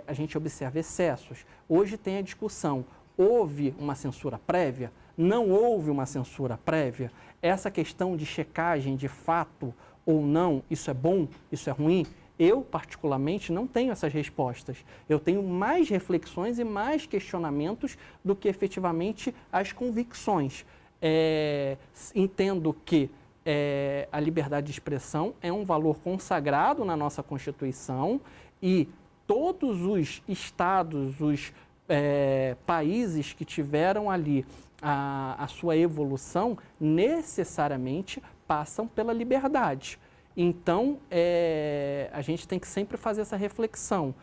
a gente observa excessos. Hoje tem a discussão, houve uma censura prévia? Não houve uma censura prévia? Essa questão de checagem de fato ou não, isso é bom, isso é ruim? Eu, particularmente, não tenho essas respostas. Eu tenho mais reflexões e mais questionamentos do que efetivamente as convicções. Entendo que a liberdade de expressão é um valor consagrado na nossa Constituição e todos os estados, os países que tiveram ali a sua evolução, necessariamente passam pela liberdade. Então, a gente tem que sempre fazer essa reflexão.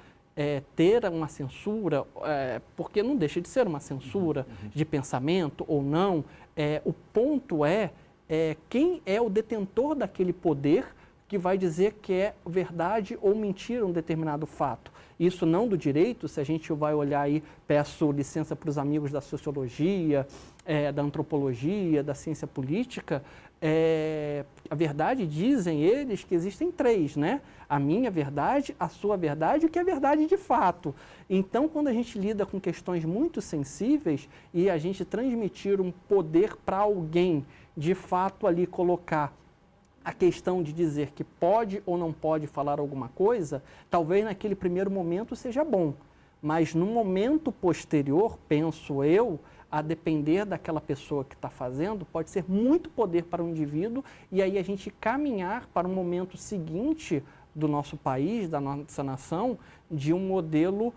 Ter uma censura, porque não deixa de ser uma censura de pensamento ou não, o ponto quem é o detentor daquele poder que vai dizer que é verdade ou mentira um determinado fato. Isso não do direito, se a gente vai olhar aí, peço licença para os amigos da sociologia, da antropologia, da ciência política, a verdade, dizem eles, que existem três, né? A minha verdade, a sua verdade e o que é verdade de fato. Então, quando a gente lida com questões muito sensíveis e a gente transmitir um poder para alguém, de fato ali colocar a questão de dizer que pode ou não pode falar alguma coisa, talvez naquele primeiro momento seja bom, mas no momento posterior, penso eu, a depender daquela pessoa que está fazendo, pode ser muito poder para o indivíduo e aí a gente caminhar para um momento seguinte do nosso país, da nossa nação, de um modelo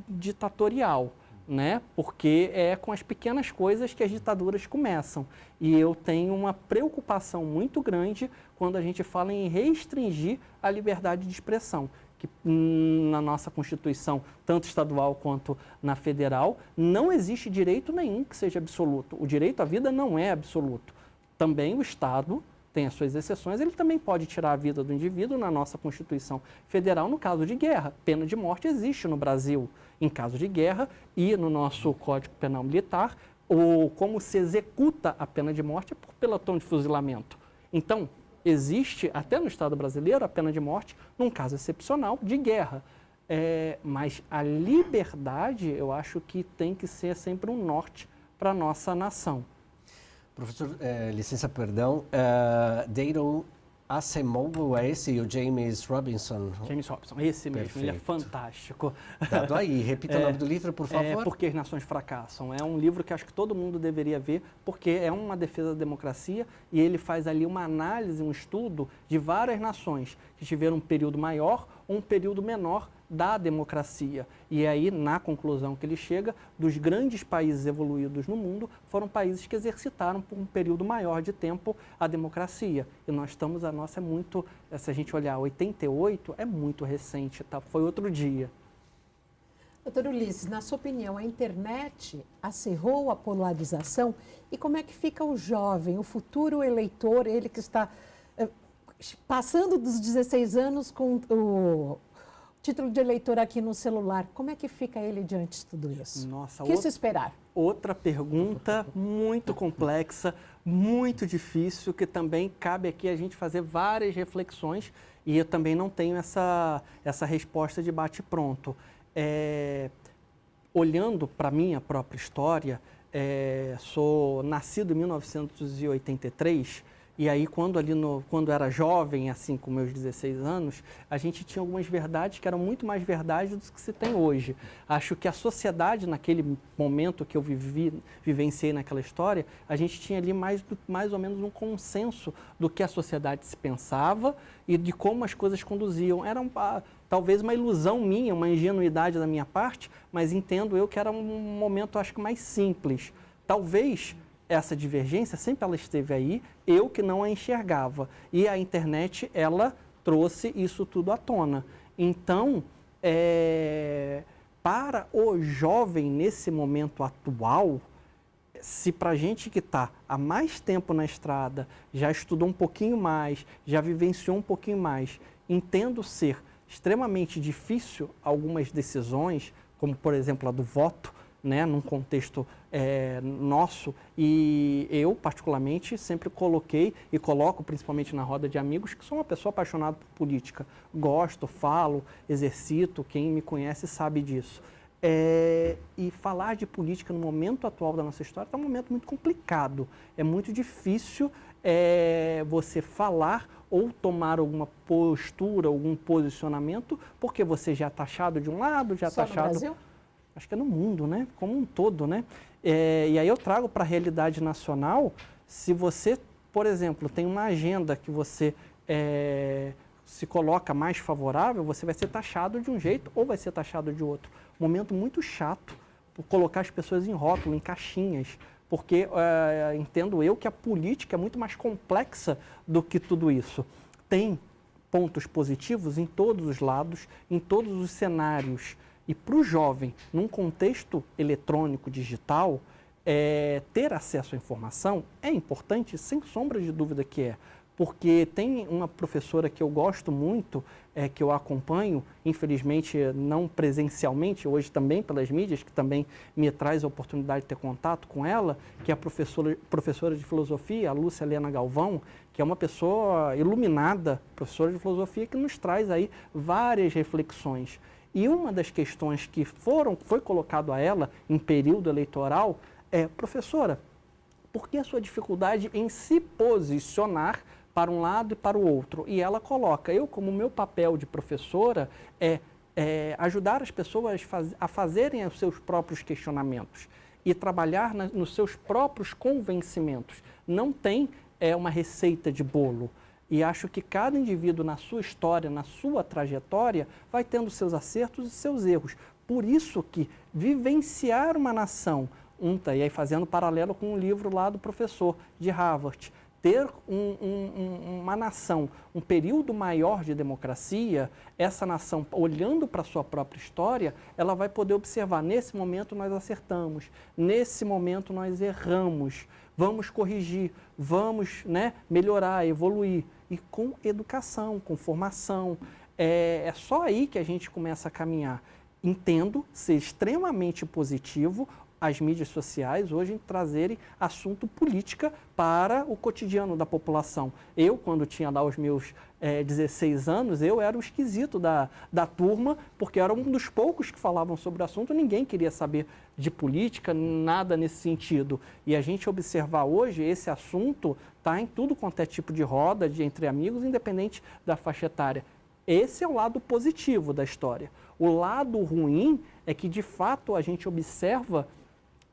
ditatorial, né? Porque é com as pequenas coisas que as ditaduras começam. E eu tenho uma preocupação muito grande quando a gente fala em restringir a liberdade de expressão, que na nossa Constituição, tanto estadual quanto na federal, não existe direito nenhum que seja absoluto. O direito à vida não é absoluto. Também o Estado tem as suas exceções, ele também pode tirar a vida do indivíduo na nossa Constituição Federal no caso de guerra. Pena de morte existe no Brasil em caso de guerra e no nosso Código Penal Militar, como se executa a pena de morte é por pelotão de fuzilamento. Então, existe, até no Estado brasileiro, a pena de morte num caso excepcional de guerra. Mas a liberdade, eu acho que tem que ser sempre um norte para a nossa nação. Professor, licença, perdão, Dayton Acemoglu, é esse? O James Robinson? James Robinson, esse mesmo, ele é Perfeito. fantástico. Dado aí, repita o nome do livro, por favor. Porque as Nações Fracassam. É um livro que acho que todo mundo deveria ver, porque é uma defesa da democracia e ele faz ali uma análise, um estudo de várias nações que tiveram um período maior ou um período menor da democracia. E aí, na conclusão que ele chega, dos grandes países evoluídos no mundo, foram países que exercitaram por um período maior de tempo a democracia. E nós estamos, a nossa é muito, se a gente olhar 88, é muito recente, tá? Foi outro dia. Doutor Ulisses, na sua opinião, a internet acirrou a polarização e como é que fica o jovem, o futuro eleitor, ele que está passando dos 16 anos com o título de eleitor aqui no celular, como é que fica ele diante de tudo isso? Nossa, o que se esperar? Outra pergunta muito complexa, muito difícil, que também cabe aqui a gente fazer várias reflexões e eu também não tenho essa resposta de bate-pronto. Olhando para a minha própria história, sou nascido em 1983, e aí quando era jovem, assim, com meus 16 anos, a gente tinha algumas verdades que eram muito mais verdades do que se tem hoje. Acho que a sociedade, naquele momento que eu vivenciei naquela história, a gente tinha ali mais ou menos um consenso do que a sociedade se pensava e de como as coisas conduziam. Era talvez uma ilusão minha, uma ingenuidade da minha parte, mas entendo eu que era um momento, acho que mais simples. Talvez essa divergência sempre ela esteve aí, eu que não a enxergava. E a internet, ela trouxe isso tudo à tona. Então, para o jovem nesse momento atual, se para a gente que está há mais tempo na estrada, já estudou um pouquinho mais, já vivenciou um pouquinho mais, entendo ser extremamente difícil algumas decisões, como por exemplo a do voto, né, num contexto nosso, e eu particularmente sempre coloquei e coloco principalmente na roda de amigos que sou uma pessoa apaixonada por política, gosto, falo, exercito, quem me conhece sabe disso. E falar de política no momento atual da nossa história é um momento muito complicado, é muito difícil você falar ou tomar alguma postura, algum posicionamento, porque você já é taxado de um lado, já é taxado... no Brasil? Acho que é no mundo, né? Como um todo, né? E aí eu trago para a realidade nacional, se você, por exemplo, tem uma agenda que você se coloca mais favorável, você vai ser taxado de um jeito ou vai ser taxado de outro. Momento muito chato, por colocar as pessoas em rótulo, em caixinhas, porque entendo eu que a política é muito mais complexa do que tudo isso. Tem pontos positivos em todos os lados, em todos os cenários. E para o jovem, num contexto eletrônico, digital, ter acesso à informação é importante, sem sombra de dúvida que é. Porque tem uma professora que eu gosto muito, que eu acompanho, infelizmente não presencialmente, hoje também pelas mídias, que também me traz a oportunidade de ter contato com ela, que é a professora de filosofia, a Lúcia Helena Galvão, que é uma pessoa iluminada, professora de filosofia, que nos traz aí várias reflexões. E uma das questões que foi colocado a ela em período eleitoral é, professora, por que a sua dificuldade em se posicionar para um lado e para o outro? E ela coloca, eu como meu papel de professora ajudar as pessoas a fazerem os seus próprios questionamentos e trabalhar nos seus próprios convencimentos. Não tem uma receita de bolo. E acho que cada indivíduo na sua história, na sua trajetória, vai tendo seus acertos e seus erros. Por isso que vivenciar uma nação, e aí fazendo paralelo com um livro lá do professor de Harvard, ter uma nação, um período maior de democracia, essa nação, olhando para a sua própria história, ela vai poder observar, nesse momento nós acertamos, nesse momento nós erramos, vamos corrigir, vamos melhorar, evoluir. E com educação, com formação, é só aí que a gente começa a caminhar. Entendo ser extremamente positivo as mídias sociais hoje trazerem assunto política para o cotidiano da população. Eu, quando tinha lá os meus 16 anos, eu era o esquisito da turma, porque era um dos poucos que falavam sobre o assunto, ninguém queria saber de política, nada nesse sentido. E a gente observar hoje, esse assunto está em tudo quanto é tipo de roda, entre amigos, independente da faixa etária. Esse é o lado positivo da história. O lado ruim é que, de fato, a gente observa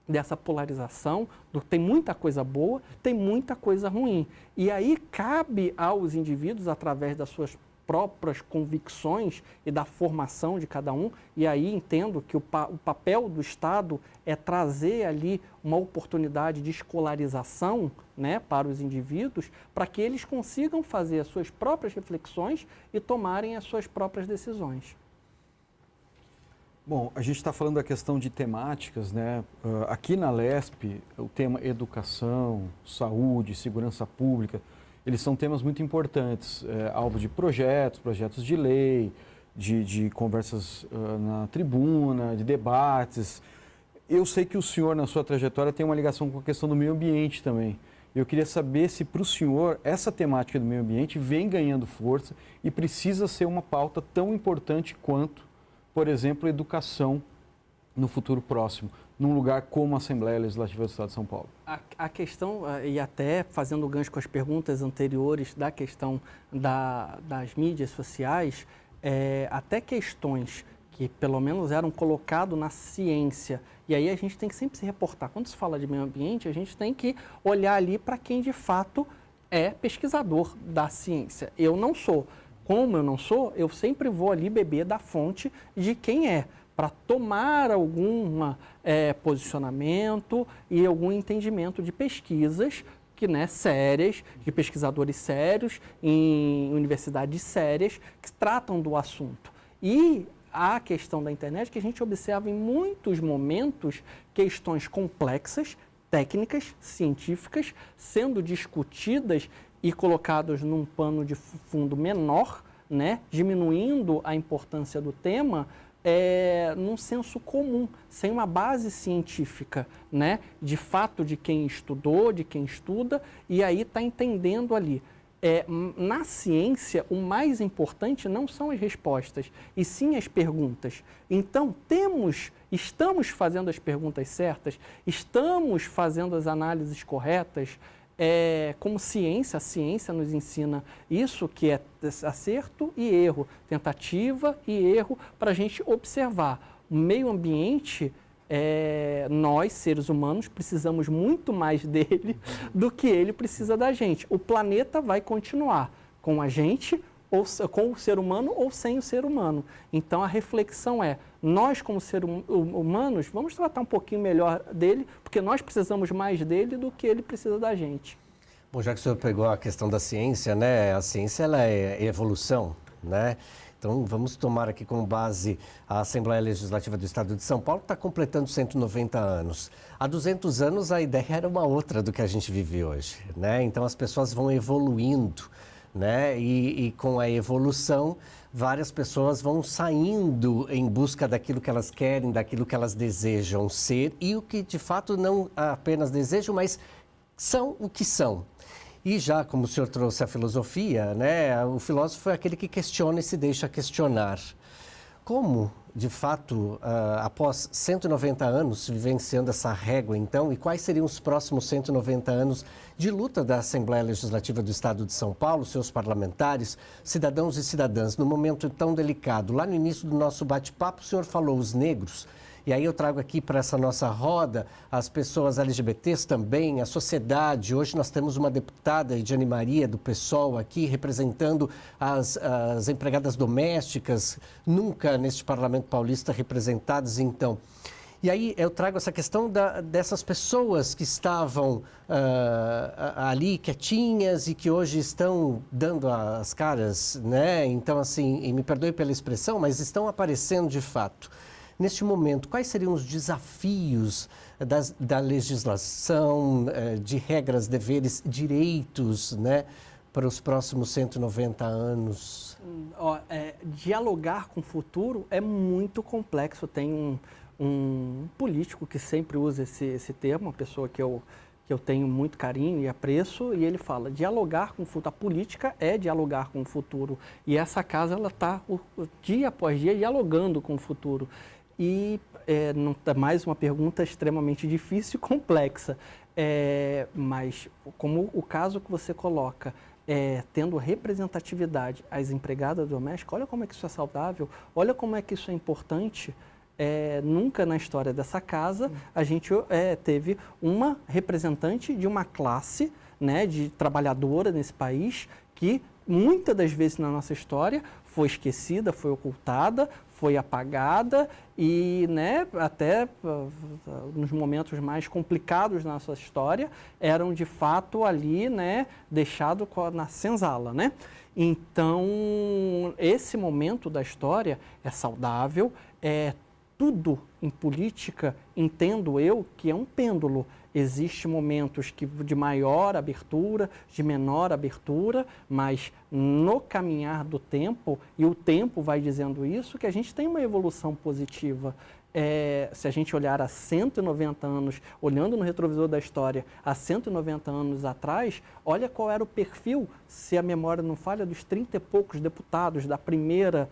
dessa polarização, tem muita coisa boa, tem muita coisa ruim. E aí cabe aos indivíduos, através das suas próprias convicções e da formação de cada um, e aí entendo que o papel do Estado é trazer ali uma oportunidade de escolarização, né, para os indivíduos, para que eles consigam fazer as suas próprias reflexões e tomarem as suas próprias decisões. Bom, a gente está falando da questão de temáticas, né? Aqui na LESP, o tema educação, saúde, segurança pública, eles são temas muito importantes, alvo de projetos de lei, de conversas na tribuna, de debates. Eu sei que o senhor, na sua trajetória, tem uma ligação com a questão do meio ambiente também. Eu queria saber se, para o senhor, essa temática do meio ambiente vem ganhando força e precisa ser uma pauta tão importante quanto, por exemplo, educação no futuro próximo, num lugar como a Assembleia Legislativa do Estado de São Paulo. A questão, e até fazendo gancho com as perguntas anteriores da questão das mídias sociais, até questões que pelo menos eram colocadas na ciência, e aí a gente tem que sempre se reportar. Quando se fala de meio ambiente, a gente tem que olhar ali para quem de fato é pesquisador da ciência. Eu não sou. Como eu não sou, eu sempre vou ali beber da fonte de quem é, para tomar algum posicionamento e algum entendimento de pesquisas que, né, sérias, de pesquisadores sérios, em universidades sérias, que tratam do assunto. E a questão da internet, que a gente observa em muitos momentos questões complexas, técnicas, científicas, sendo discutidas e colocados num pano de fundo menor, né, diminuindo a importância do tema, num senso comum, sem uma base científica, né, de fato de quem estudou, de quem estuda, e aí está entendendo ali. Na ciência, o mais importante não são as respostas, e sim as perguntas. Então, estamos fazendo as perguntas certas, estamos fazendo as análises corretas. Como ciência, a ciência nos ensina isso, que é acerto e erro, tentativa e erro, para a gente observar. O meio ambiente, nós, seres humanos, precisamos muito mais dele do que ele precisa da gente. O planeta vai continuar com a gente, ou com o ser humano ou sem o ser humano. Então, a reflexão nós como seres humanos, vamos tratar um pouquinho melhor dele, porque nós precisamos mais dele do que ele precisa da gente. Bom, já que o senhor pegou a questão da ciência, né? A ciência, ela é evolução, né? Então, vamos tomar aqui como base a Assembleia Legislativa do Estado de São Paulo, que está completando 190 anos. Há 200 anos, a ideia era uma outra do que a gente vive hoje, né? Então, as pessoas vão evoluindo, né? E com a evolução, várias pessoas vão saindo em busca daquilo que elas querem, daquilo que elas desejam ser e o que, de fato, não apenas desejam, mas são o que são. E já, como o senhor trouxe a filosofia, né, o filósofo é aquele que questiona e se deixa questionar. Como, de fato, após 190 anos vivenciando essa régua, então, e quais seriam os próximos 190 anos de luta da Assembleia Legislativa do Estado de São Paulo, seus parlamentares, cidadãos e cidadãs, num momento tão delicado? Lá no início do nosso bate-papo, o senhor falou os negros. E aí eu trago aqui para essa nossa roda as pessoas LGBTs também, a sociedade. Hoje nós temos uma deputada, Ediane Maria, do PSOL, aqui representando as empregadas domésticas, nunca neste Parlamento Paulista representadas, então. E aí eu trago essa questão dessas pessoas que estavam ali quietinhas e que hoje estão dando as caras, né? Então, assim, e me perdoe pela expressão, mas estão aparecendo de fato. Neste momento, quais seriam os desafios da legislação, de regras, deveres, direitos, né, para os próximos 190 anos? Dialogar com o futuro é muito complexo. Tem um político que sempre usa esse termo, uma pessoa que eu tenho muito carinho e apreço, e ele fala, dialogar com o futuro, a política é dialogar com o futuro, e essa casa ela está dia após dia dialogando com o futuro. E não é mais uma pergunta extremamente difícil e complexa, mas como o caso que você coloca, tendo representatividade às empregadas domésticas, olha como é que isso é saudável, olha como é que isso é importante. Nunca na história dessa casa a gente teve uma representante de uma classe, né, de trabalhadora nesse país que muitas das vezes na nossa história foi esquecida, foi ocultada, foi apagada e, né, até nos momentos mais complicados da nossa história eram de fato ali, né, deixado na senzala, né? Então esse momento da história é saudável, tudo em política, entendo eu, que é um pêndulo. Existem momentos de maior abertura, de menor abertura, mas no caminhar do tempo, e o tempo vai dizendo isso, que a gente tem uma evolução positiva. Se a gente olhar há 190 anos, olhando no retrovisor da história, há 190 anos atrás, olha qual era o perfil, se a memória não falha, dos 30 e poucos deputados da primeira,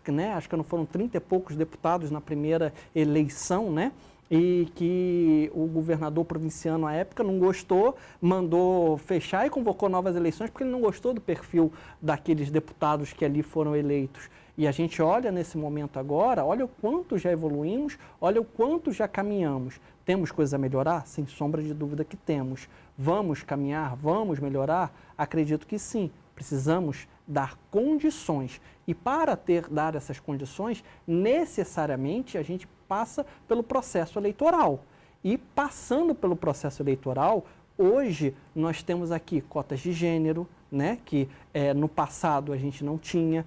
né, acho que não foram 30 e poucos deputados na primeira eleição, né? E que o governador provinciano à época não gostou, mandou fechar e convocou novas eleições porque ele não gostou do perfil daqueles deputados que ali foram eleitos. E a gente olha nesse momento agora, olha o quanto já evoluímos, olha o quanto já caminhamos. Temos coisas a melhorar? Sem sombra de dúvida que temos. Vamos caminhar? Vamos melhorar? Acredito que sim. Precisamos dar condições. E para dar essas condições, necessariamente a gente passa pelo processo eleitoral. E passando pelo processo eleitoral, hoje nós temos aqui cotas de gênero, né, que no passado a gente não tinha.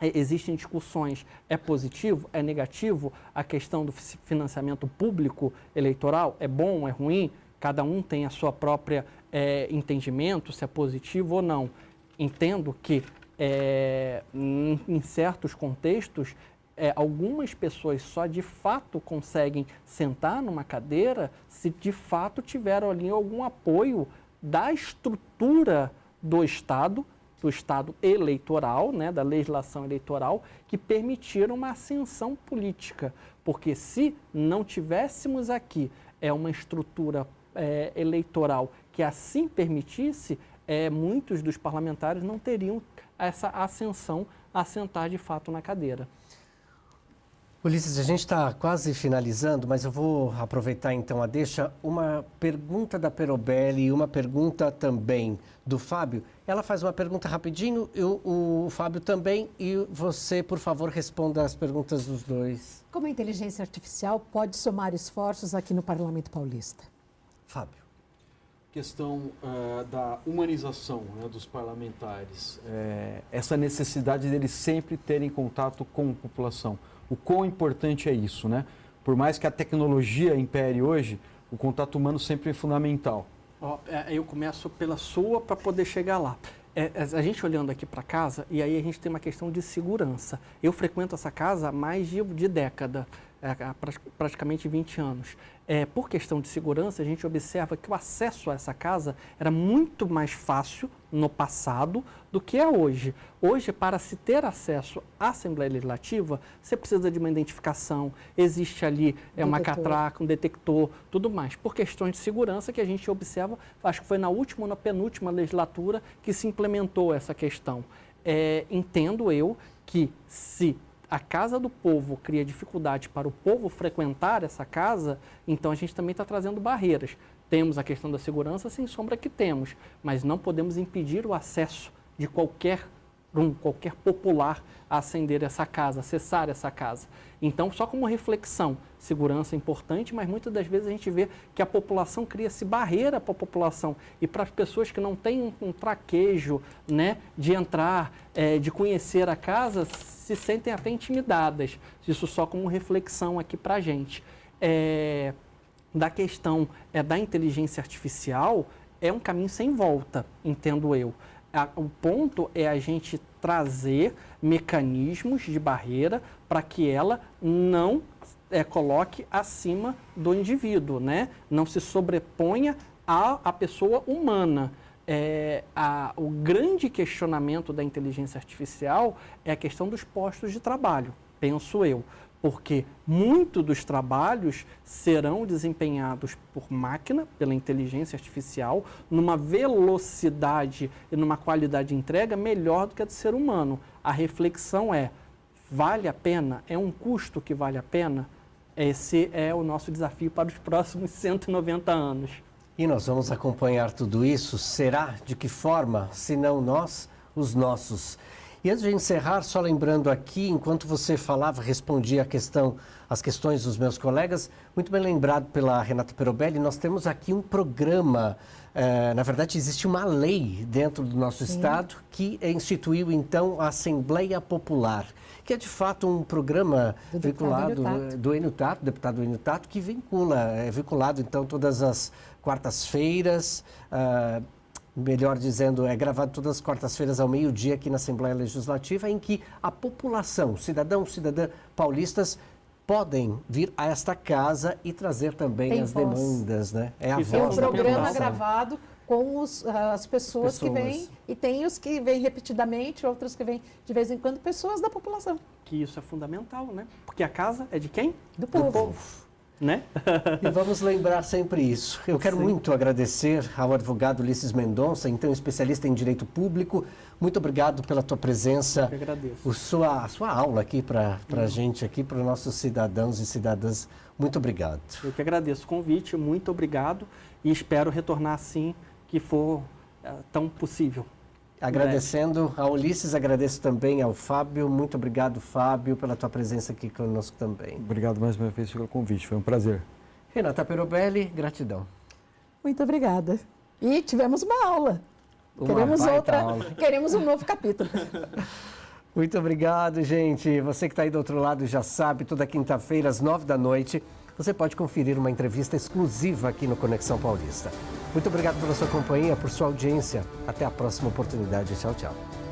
Existem discussões, é positivo, é negativo, a questão do financiamento público eleitoral, é bom, é ruim, cada um tem a sua própria entendimento, se é positivo ou não. Entendo que em certos contextos, algumas pessoas só de fato conseguem sentar numa cadeira se de fato tiveram ali algum apoio da estrutura do Estado eleitoral, né, da legislação eleitoral, que permitiram uma ascensão política. Porque se não tivéssemos aqui uma estrutura eleitoral que assim permitisse, muitos dos parlamentares não teriam essa ascensão a sentar de fato na cadeira. Ulisses, a gente está quase finalizando, mas eu vou aproveitar então a deixa. Uma pergunta da Perobelli e uma pergunta também do Fábio. Ela faz uma pergunta rapidinho, o Fábio também, e você, por favor, responda as perguntas dos dois. Como a inteligência artificial pode somar esforços aqui no Parlamento Paulista? Fábio. Questão da humanização, né, dos parlamentares, essa necessidade deles sempre terem contato com a população. O quão importante é isso, né? Por mais que a tecnologia impere hoje, o contato humano sempre é fundamental. Eu começo pela sua para poder chegar lá. A gente olhando aqui para casa, e aí a gente tem uma questão de segurança. Eu frequento essa casa há mais de década, há praticamente 20 anos. Por questão de segurança, a gente observa que o acesso a essa casa era muito mais fácil no passado do que é hoje. Hoje, para se ter acesso à Assembleia Legislativa, você precisa de uma identificação, existe ali uma catraca, um detector, tudo mais. Por questões de segurança que a gente observa, acho que foi na última ou na penúltima legislatura que se implementou essa questão. Entendo eu que se a Casa do Povo cria dificuldade para o povo frequentar essa casa, então a gente também está trazendo barreiras. Temos a questão da segurança, sem sombra que temos, mas não podemos impedir o acesso de qualquer popular a acender essa casa, acessar essa casa. Então, só como reflexão, segurança é importante, mas muitas das vezes a gente vê que a população cria-se barreira para a população e para as pessoas que não têm um traquejo, né, de entrar, de conhecer a casa, se sentem até intimidadas. Isso só como reflexão aqui para a gente. Da questão da inteligência artificial, é um caminho sem volta, entendo eu. O ponto é a gente trazer mecanismos de barreira para que ela não coloque acima do indivíduo, né? Não se sobreponha à pessoa humana. O grande questionamento da inteligência artificial é a questão dos postos de trabalho, penso eu, porque muitos dos trabalhos serão desempenhados por máquina, pela inteligência artificial, numa velocidade e numa qualidade de entrega melhor do que a do ser humano. A reflexão vale a pena? É um custo que vale a pena? Esse é o nosso desafio para os próximos 190 anos. E nós vamos acompanhar tudo isso. Será? De que forma? Se não nós, os nossos. E antes de encerrar, só lembrando aqui, enquanto você falava, respondia as questões dos meus colegas, muito bem lembrado pela Renata Perobelli, nós temos aqui um programa, na verdade existe uma lei dentro do nosso estado que instituiu então a Assembleia Popular, que é de fato um programa vinculado do Enio Tato, deputado Enio Tato, que é vinculado então todas as quartas-feiras, melhor dizendo, é gravado todas as quartas-feiras ao meio-dia aqui na Assembleia Legislativa, em que a população, cidadã paulistas, podem vir a esta casa e trazer também as demandas, né? É a voz da população. É um programa gravado com as pessoas que vêm, e tem os que vêm repetidamente, outros que vêm de vez em quando, pessoas da população. Que isso é fundamental, né? Porque a casa é de quem? Do povo. Né? E vamos lembrar sempre isso. Eu quero muito agradecer ao advogado Ulisses Mendonça, então especialista em direito público. Muito obrigado pela tua presença. Eu que agradeço. A sua aula aqui para a gente, aqui para os nossos cidadãos e cidadãs. Muito obrigado. Eu que agradeço o convite, muito obrigado e espero retornar assim que for tão possível. Agradecendo ao Ulisses, agradeço também ao Fábio. Muito obrigado, Fábio, pela tua presença aqui conosco também. Obrigado mais uma vez pelo convite, foi um prazer. Renata Perobelli, gratidão. Muito obrigada. E tivemos uma aula. Queremos outra, queremos um novo capítulo. Muito obrigado, gente. Você que está aí do outro lado já sabe, toda quinta-feira às 9h, você pode conferir uma entrevista exclusiva aqui no Conexão Paulista. Muito obrigado pela sua companhia, por sua audiência. Até a próxima oportunidade. Tchau, tchau.